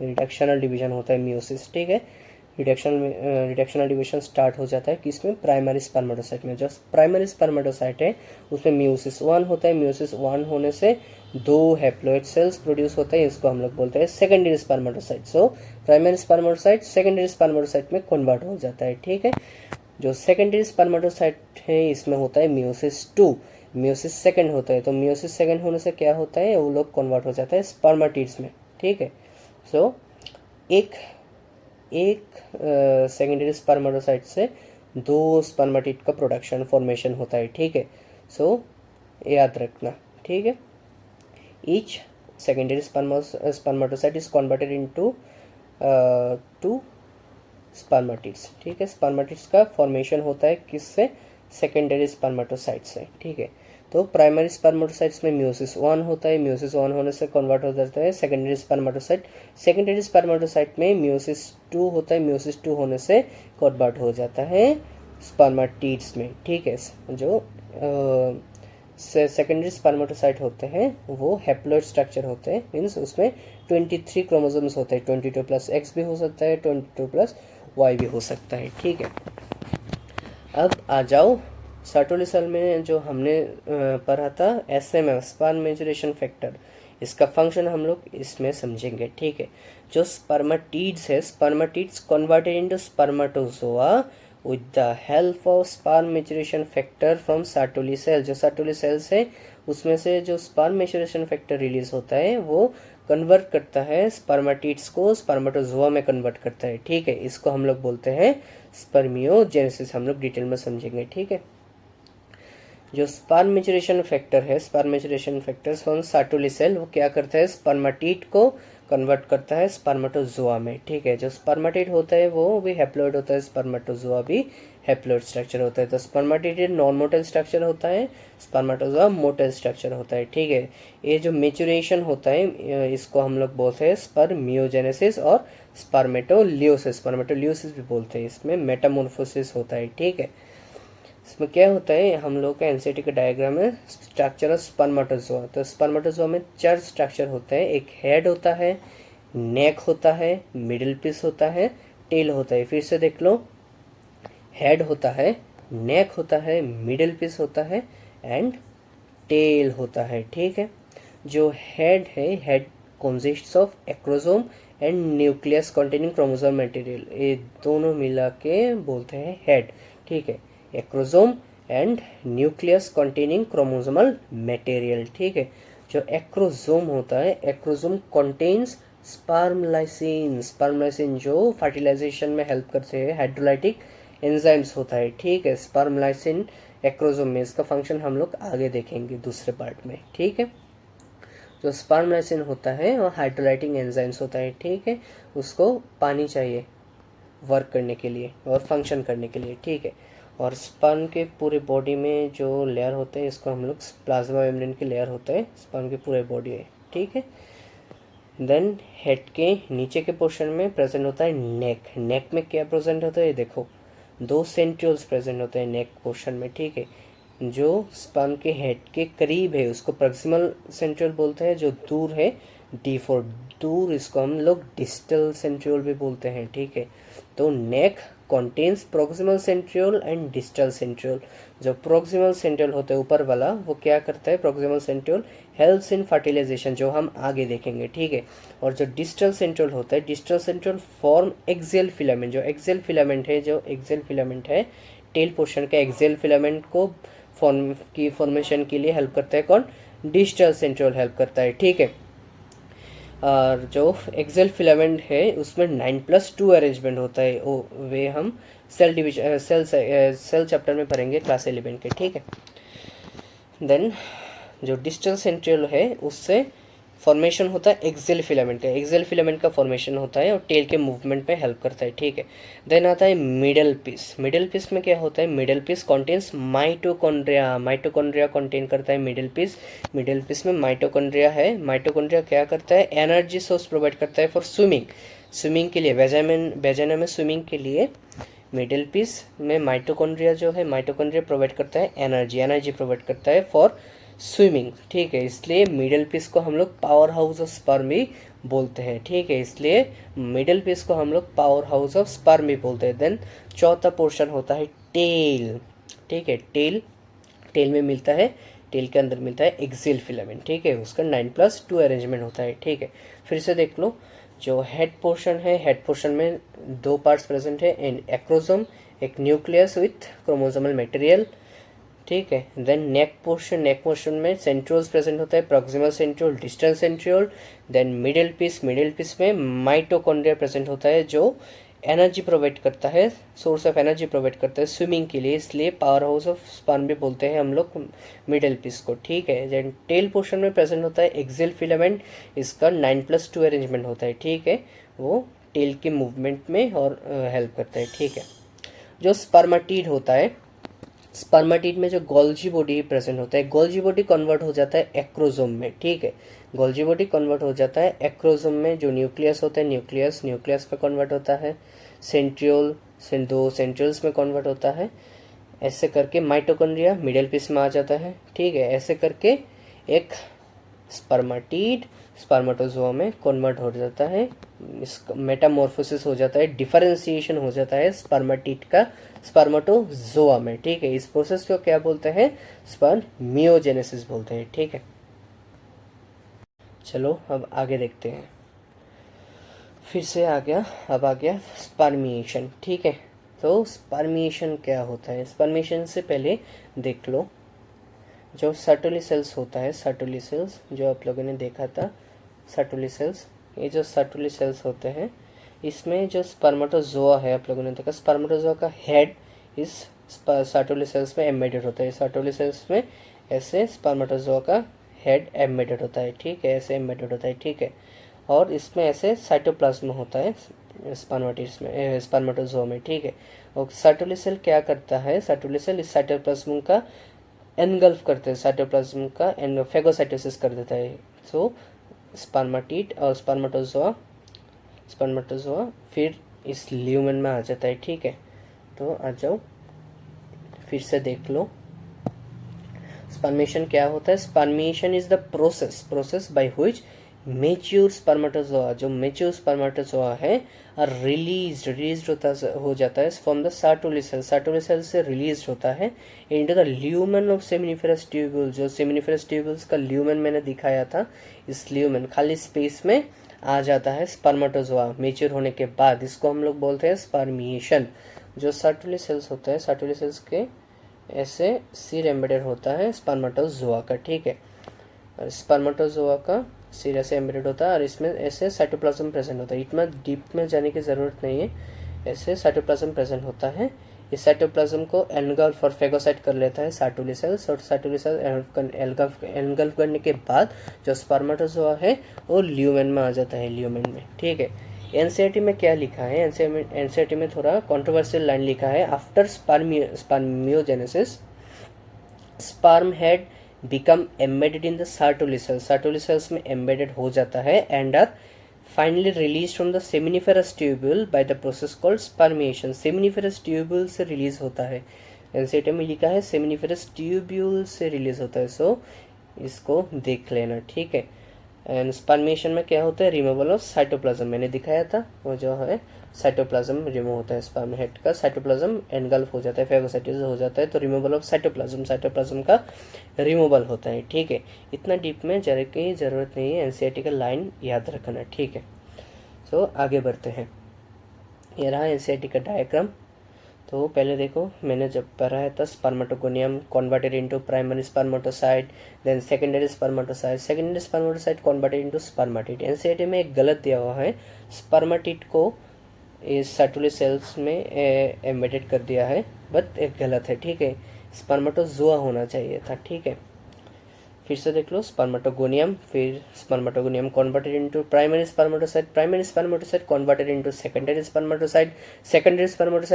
रिडक्शनल डिवीजन होता है म्यूसिस, ठीक है। रिडक्शनल डिवीजन स्टार्ट हो जाता है किसमें, प्राइमरी स्पर्मेटोसाइट में। जो प्राइमरी स्पर्मेटोसाइट है उसमें म्यूसिस 1 होता है, म्यूसिस 1 होने से दो हैप्लॉइड सेल्स प्रोड्यूस होता है, इसको हम लोग बोलते हैं secondary spermatocyte. So primary spermatocyte secondary spermatocyte में कन्वर्ट हो जाता है, ठीक है। जो सेकेंडरी स्पर्मेटोसाइट है इसमें होता है म्यूसिस 2, म्यूसिस सेकेंड होता है, तो म्यूसिस सेकेंड होने से क्या होता है, वो लोग कन्वर्ट हो जाता है स्पर्मेटिड्स में, ठीक है। सो एक सेकेंडरी स्पर्मेटोसाइट से दो स्पर्मेटिड का प्रोडक्शन फॉर्मेशन होता है, ठीक है। सो याद रखना, ठीक है। Each secondary spermatocyte is converted into 2 spermatids, ठीक है। स्पर्मेटिड्स का फॉर्मेशन होता है किससे, सेकेंडरी स्पर्मेटोसाइट से, ठीक है। तो प्राइमरी स्पर्मेटोसाइट्स में म्यूसिस 1 होता है, म्यूसिस 1 होने से कन्वर्ट हो जाता है सेकेंडरी स्पर्मेटोसाइट। सेकेंडरी स्पर्मेटोसाइट में म्यूसिस 2 होता है, म्यूसिस 2 होने से कन्वर्ट हो जाता है स्पर्मेटिड्स में, ठीक है। जो सेकेंडरी स्पर्मेटोसाइट होते हैं वो हैप्लॉइड स्ट्रक्चर होते हैं, मीन्स उसमें 23 क्रोमोसोम्स होते हैं, 22 प्लस एक्स भी हो सकता है, 22 प्लस वाई भी हो सकता है, ठीक है। अब आ जाओ सर्टोली सेल में जो हमने पढ़ा था SMF, स्पर्म मैच्योरेशन फैक्टर, इसका फंक्शन हम लोग इसमें समझेंगे, ठीक है। जो स्पर्मेटिड्स है, spermatids converted into spermatozoa with the help of sperm maturation factor from Sertoli cell. जो सर्टोली सेल्स है उसमें से जो स्पर्म मैच्योरेशन फैक्टर रिलीज होता है वो कन्वर्ट करता है स्पर्मेटिड्स को स्पर्मेटोजोआ में कन्वर्ट करता है, ठीक है। इसको हम लोग बोलते हैं स्पर्मियोजेनेसिस, हम लोग डिटेल में समझेंगे, ठीक है। जो स्पर्म मैच्योरेशन फैक्टर है, sperm maturation factor from Sertoli cell, वो क्या करता है, स्पर्मेटिड को कन्वर्ट करता है स्पर्मेटोजोआ में, ठीक है। जो स्पर्मेटिड होता है वो भी हैप्लॉइड होता है, स्पर्मेटोजोआ भी हैप्लॉइड स्ट्रक्चर होता है। तो स्पर्मेटिड नॉन मोटाइल स्ट्रक्चर होता है, स्पर्मेटोजोआ मोटाइल स्ट्रक्चर होता है, ठीक है। ये जो मैच्योरेशन होता है इसको हम लोग बोलते हैं स्पर्मियोजेनेसिस और स्पर्मेटोलियोसिस, स्पर्मेटोलियोसिस भी बोलते हैं, इसमें मेटामॉर्फोसिस होता है, ठीक है। इसमें क्या होता है, हम लोग का एनसीईआरटी का डायग्राम है स्ट्रक्चर ऑफ स्पर्मेटोजोआ। तो स्पर्मेटोजोआ में 4 स्ट्रक्चर होते हैं। एक हेड होता है, नेक होता है, मिडिल पीस होता है, टेल होता है। फिर से देख लो, हेड होता है, नेक होता है, मिडिल पीस होता है एंड टेल होता है। ठीक है, जो हेड है, head consists of acrosome and nucleus containing chromosome material, ये दोनों मिला के बोलते हैं हेड। ठीक है, acrosome and nucleus containing chromosomal material. ठीक है, जो एक्रोसोम होता है, acrosome contains sperm lysine. Sperm lysine जो फर्टिलाइजेशन में हेल्प करते हैं, हाइड्रोलाइटिक एंजाइम्स होता है। ठीक है, स्पर्म लाइसिन एक्रोसोम में, इसका फंक्शन हम लोग आगे देखेंगे दूसरे पार्ट में। ठीक है, जो स्पर्म लाइसिन होता है और हाइड्रोलाइटिक एंजाइम्स होता है। ठीक है, उसको पानी चाहिए वर्क करने के लिए और फंक्शन करने के लिए। ठीक है, और स्पर्म के पूरे बॉडी में जो लेयर होते हैं, इसको हम लोग प्लाज्मा मेम्ब्रेन के लेयर होते हैं स्पर्म के पूरे बॉडी में। ठीक है, देन हेड के नीचे के पोर्शन में प्रेजेंट होता है नेक। नेक में क्या प्रेजेंट होता है, देखो 2 सेंट्रियोल्स प्रेजेंट होते हैं नेक पोर्शन में। ठीक है, जो स्पर्म के हेड के करीब है उसको प्रॉक्सिमल सेंट्रियोल बोलते हैं, जो दूर है D4 दूर, इसको हम लोग डिस्टल सेंट्रियोल भी बोलते हैं। ठीक है, तो neck contains proximal centriole and distal centriole. जो प्रॉक्सिमल सेंट्रियोल होता है ऊपर वाला, वो क्या करता है, proximal centriole helps in fertilization, जो हम आगे देखेंगे। ठीक है, और जो डिस्टल सेंट्रियोल होता है, distal centriole form axial filament. जो एक्सियल फिलामेंट है, जो एक्सियल फिलामेंट है टेल पोर्शन के एक्सियल फिलामेंट को फॉर्मेशन के लिए हेल्प करता है कौन, डिस्टल सेंट्रियोल हेल्प करता है। ठीक है, और जो एक्सेल फिलामेंट है उसमें 9+2 अरेंजमेंट होता है, वो वे हम सेल डिविजन सेल चैप्टर में पढ़ेंगे क्लास 11 के। ठीक है, देन जो डिस्टल सेंट्रियोल है उससे फॉर्मेशन होता है एक्सेल फिलामेंट का, एक्सेल फिलामेंट का फॉर्मेशन होता है और टेल के मूवमेंट में हेल्प करता है। ठीक है, देन आता है मिडल पीस। मिडल पीस में क्या होता है, middle piece contains mitochondria. Mitochondria contain करता है मिडल पीस। मिडल पीस में माइटोकॉन्ड्रिया है। माइटोकॉन्ड्रिया क्या करता है, एनर्जी सोर्स प्रोवाइड करता है फॉर स्विमिंग। स्विमिंग के लिए, वेजाइना में स्विमिंग के लिए मिडल पीस में माइटोकॉन्ड्रिया जो है, माइटोकॉन्ड्रिया प्रोवाइड करता है एनर्जी प्रोवाइड करता है फॉर स्विमिंग। ठीक है, इसलिए मिडल पीस को हम लोग पावर हाउस ऑफ स्पर्म भी बोलते हैं। ठीक है, इसलिए मिडल पीस को हम लोग पावर हाउस ऑफ स्पर्म भी बोलते हैं। देन चौथा पोर्शन होता है टेल। ठीक है, टेल में मिलता है, टेल के अंदर मिलता है एक्सियल फिलामेंट। ठीक है, उसका 9+2 अरेंजमेंट होता है। ठीक है, फिर से देख लो, जो हेड पोर्शन है, हेड पोर्शन में 2 पार्ट्स प्रेजेंट है, एन एक्रोसोम, एक न्यूक्लियस विथ क्रोमोसोमल मटेरियल। ठीक है, देन नेक पोर्शन में सेंट्रियोल्स प्रेजेंट होता है, proximal centriole, distal centriole. Then middle piece में माइटोकॉन्ड्रिया प्रेजेंट होता है, जो एनर्जी प्रोवाइड करता है, सोर्स ऑफ एनर्जी प्रोवाइड करता है स्विमिंग के लिए, इसलिए पावर हाउस ऑफ स्पर्म भी बोलते हैं हम लोग मिडिल पीस को। ठीक है, देन टेल पोर्शन में प्रेजेंट होता है एक्सियल फिलामेंट, इसका 9+2 अरेंजमेंट होता है। ठीक है, वो टेल के मूवमेंट में और हेल्प करता है। ठीक है, जो स्पर्मेटिड होता है, स्पर्मेटिड में जो गोल्जी बॉडी प्रेजेंट होता है, गोल्जी बॉडी कन्वर्ट हो जाता है एक्रोसोम में। ठीक है, गोल्जी बॉडी कन्वर्ट हो जाता है एक्रोसोम में। जो न्यूक्लियस होता है, न्यूक्लियस में कन्वर्ट होता है, सेंट्रियोल 2 सेंट्रियोल्स में कन्वर्ट होता है। ऐसे करके माइटोकॉन्ड्रिया मिडिल पीस में आ जाता है। ठीक है, ऐसे करके एक स्पर्मेटिड स्पर्मेटोजोआ में कन्वर्ट हो जाता है, इसका मेटामॉर्फोसिस हो जाता है, डिफरेंशिएशन हो जाता है स्पर्मेटिड का स्पर्मेटोजोआ में। ठीक है, इस प्रोसेस को क्या बोलते हैं, स्पर्मियोजेनेसिस बोलते हैं। ठीक है, चलो अब आगे देखते हैं। फिर से आ गया स्पर्मिएशन। ठीक है, तो स्पर्मिएशन क्या होता है, स्पर्मिएशन से पहले देख लो, जो सर्टोली सेल्स होता है, सर्टोली सेल्स जो आप लोगों ने देखा था, सर्टोली सेल्स, ये जो सर्टोली सेल्स होते हैं, इसमें जो स्पर्मेटोजोआ है, आप लोगों ने देखा स्पर्मेटोजोआ का हेड इस सर्टोली सेल्स में एम्बेडेड होता है। सर्टोली सेल्स में ऐसे स्पर्मेटोजोआ का हेड एम्बेडेड होता है। ठीक है, ऐसे एम्बेडेड होता है। ठीक है, और इसमें ऐसे साइटोप्लाज्म होता है स्पर्मेटिड्स में, स्पर्मेटोजोआ में। ठीक है, और सर्टोली सेल क्या करता है, सर्टोली सेल इस साइटोप्लाज्म का एनगल्फ करते हैं, साइटोप्लाज्म का फेगोसाइटोसिस कर देता है। सो स्पर्मेटिड और स्पर्मेटोजोआ फिर इस ल्यूमेन में आ जाता है। ठीक है, तो आ जाओ, फिर से देख लो, स्पर्मेशन क्या होता है? Spermiation is the process by which mature spermatozoa, जो मेच्योर स्पर्मेटोजोआ है रिलीज हो जाता है फ्रॉम द सर्टोली सेल से रिलीज होता है into the lumen of seminiferous tubule. जो सेमिनिफेरस ट्यूब्यूल्स का ल्यूमेन मैंने दिखाया था, इस ल्यूमेन खाली स्पेस में आ जाता है स्पर्मेटोजोआ मेच्योर होने के बाद। इसको हम लोग बोलते हैं स्पर्मिएशन। जो सर्टोली सेल्स होते हैं, सर्टोली सेल्स के ऐसे सिर एम्बेडेड होता है स्पर्मेटोजोआ का, ठीक है। और स्पर्मेटोजोआ का सिर ऐसे एम्बेडेड होता है और इसमें ऐसे साइटोप्लाज्म प्रेजेंट होता है। इतना डीप में जाने की ज़रूरत नहीं है, ऐसे साइटोप्लाज्म प्रेजेंट होता है। इस साइटोप्लाज्म को एनगल्फ और फेगोसाइट कर लेता है सर्टोली सेल्स, और सर्टोली सेल एनगल्फ करने के बाद जो स्पर्मेटोजोआ है वो ल्यूमेन में आ जाता है, ल्यूमेन में, ठीक है। एनसीईआरटी में क्या लिखा है? एनसीईआरटी में थोड़ा कंट्रोवर्शियल लाइन लिखा है, after spermiogenesis sperm head become embedded in the Sertoli cells में एम्बेडेड हो जाता है and are finally release from the seminiferous tubule by the process called spermiation. Seminiferous tubule से रिलीज होता है, एनसीईआरटी में लिखा है सेमिनिफेरस ट्यूब्यूल से रिलीज होता है, सो इसको देख लेना, ठीक है। एंड स्पर्मिएशन में क्या होता है? रिमूवल ऑफ साइटोप्लाज्म, मैंने दिखाया था, वो जो है साइटोप्लाज्म रिमूव होता है, स्पर्म हेड का साइटोप्लाज्म एनगल्फ हो जाता है, फेगोसाइटोसिस हो जाता है, तो रिमूवल ऑफ साइटोप्लाज्म का रिमूवल होता है, ठीक है। इतना डीप में जाने की ज़रूरत नहीं है, एनसीईआरटी का लाइन याद रखना, ठीक है। सो आगे बढ़ते हैं। ये रहा एनसीईआरटी का डायग्राम। तो पहले देखो, मैंने जब पढ़ाया था spermatogonium converted into primary spermatocyte, then secondary spermatocyte converted into spermatid. NCERT में एक गलत दिया हुआ है, स्पर्मेटिड को इस सर्टोली सेल्स में एम्बेडेड कर दिया है, बट एक गलत है, ठीक है। स्पर्मेटोजोआ होना चाहिए था, ठीक है। फिर से देख लो, स्पर्मेटोगोनियम, फिर spermatogonium converted into primary spermatocyte converted into secondary spermatocyte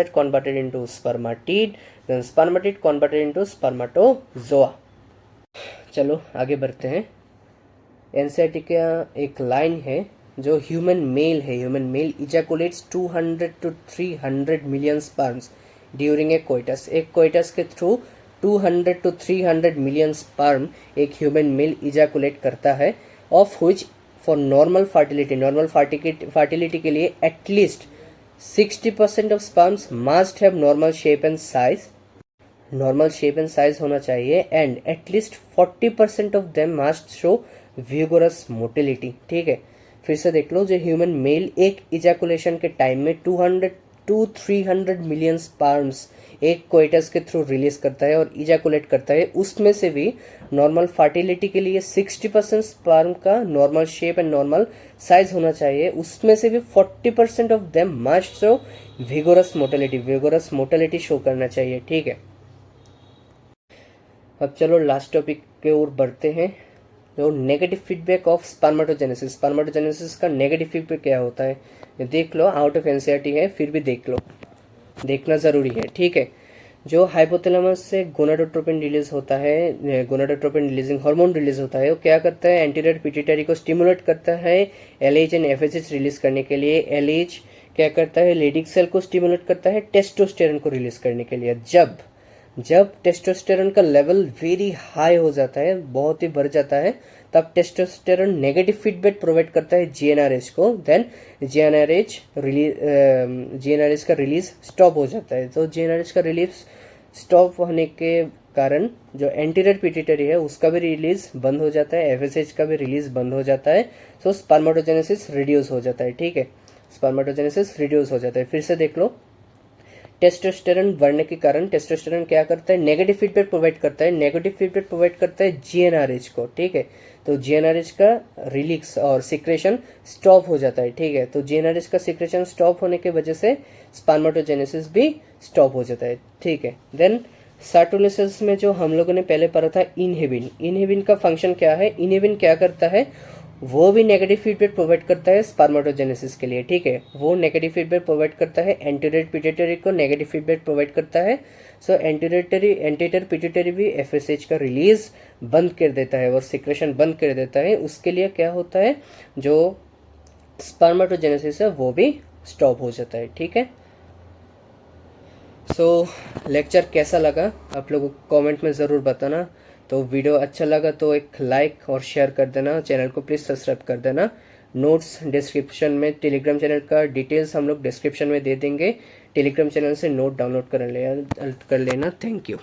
converted into spermatid, then spermatid converted into spermatozoa. चलो आगे बढ़ते हैं। एनसीईआरटी का एक लाइन है, जो human male ejaculates 200 to 300 million sperms during a coitus के थ्रू 200 to 300 मिलियन स्पर्म एक ह्यूमन मेल इजैकुलेट करता है, of which for normal fertility के लिए at least 60% of sperms must have normal shape and size होना चाहिए, and at least 40% of them must show vigorous motility, ठीक है। फिर से देख लो, जो ह्यूमन मेल एक इजैकुलेशन के टाइम में 200 to 300 मिलियन स्पर्म्स एक कोइटस के थ्रू रिलीज करता है और इजैकुलेट करता है, उसमें से भी नॉर्मल फर्टिलिटी के लिए 60% स्पर्म का normal shape and normal size होना चाहिए, उसमें से भी 40% of them must show vigorous motility show करना चाहिए, ठीक है। अब चलो लास्ट टॉपिक के ओर बढ़ते हैं, जो नेगेटिव फीडबैक ऑफ स्पर्मेटोजेनेसिस का नेगेटिव फीडबैक क्या होता है, देख लो। आउट ऑफ एनसीईआरटी है, फिर भी देख लो, देखना ज़रूरी है, ठीक है। जो हाइपोथैलेमस से गोनाडोट्रोपिन रिलीज होता है, गोनाडोट्रोपिन रिलीजिंग हार्मोन रिलीज होता है, वो क्या करता है? एंटीरियर पिट्यूटरी को स्टिमुलेट करता है एलएच एंड एफएसएच रिलीज करने के लिए। एलएच क्या करता है? लेडिक सेल को स्टिमुलेट करता है टेस्टोस्टेरोन को रिलीज करने के लिए। जब टेस्टोस्टेरोन का लेवल वेरी हाई हो जाता है, बहुत ही बढ़ जाता है, तब टेस्टोस्टेरोन नेगेटिव फीडबैक प्रोवाइड करता है जीएनआरएच को, देन जीएनआरएच का रिलीज स्टॉप हो जाता है। तो जीएनआरएच का रिलीज स्टॉप होने के कारण जो एंटीरियर पिट्यूटरी है उसका भी रिलीज बंद हो जाता है, एफएसएच का भी रिलीज बंद हो जाता है, सो स्पर्मेटोजेनेसिस रिड्यूस हो जाता है, ठीक है। स्पर्मेटोजेनेसिस रिड्यूस हो जाता है। फिर से देख लो, टेस्टोस्टेरोन बढ़ने के कारण टेस्टोस्टेरोन क्या करता है? नेगेटिव फीडबैक प्रोवाइड करता है जीएनआरएच को, ठीक है। तो जीएनआरएच का रिलीज और सिक्रेशन स्टॉप हो जाता है, ठीक है। तो जीएनआरएच का सिक्रेशन स्टॉप होने की वजह से स्पर्मेटोजेनेसिस भी स्टॉप हो जाता है, ठीक है। देन सर्टोली सेल्स में जो हम लोगों ने पहले पढ़ा था इनहिबिन का फंक्शन क्या है? इनहिबिन क्या करता है? वो भी नेगेटिव फीडबैक प्रोवाइड करता है स्पर्मेटोजेनेसिस के लिए, ठीक है। वो नेगेटिव फीडबैक प्रोवाइड करता है, एंटीरियर पिट्यूटरी को नेगेटिव फीडबैक प्रोवाइड करता है, सो एंटीरियर पिट्यूटरी भी एफएसएच का रिलीज बंद कर देता है और सिक्रेशन बंद कर देता है। उसके लिए क्या होता है? जो स्पर्मेटोजेनेसिस है वो भी स्टॉप हो जाता है, ठीक है। सो लेक्चर कैसा लगा आप लोगों को कमेंट में ज़रूर बताना। तो वीडियो अच्छा लगा तो एक लाइक और शेयर कर देना, चैनल को प्लीज़ सब्सक्राइब कर देना। नोट्स डिस्क्रिप्शन में, टेलीग्राम चैनल का डिटेल्स हम लोग डिस्क्रिप्शन में दे देंगे। टेलीग्राम चैनल से नोट डाउनलोड कर लेना। Thank you.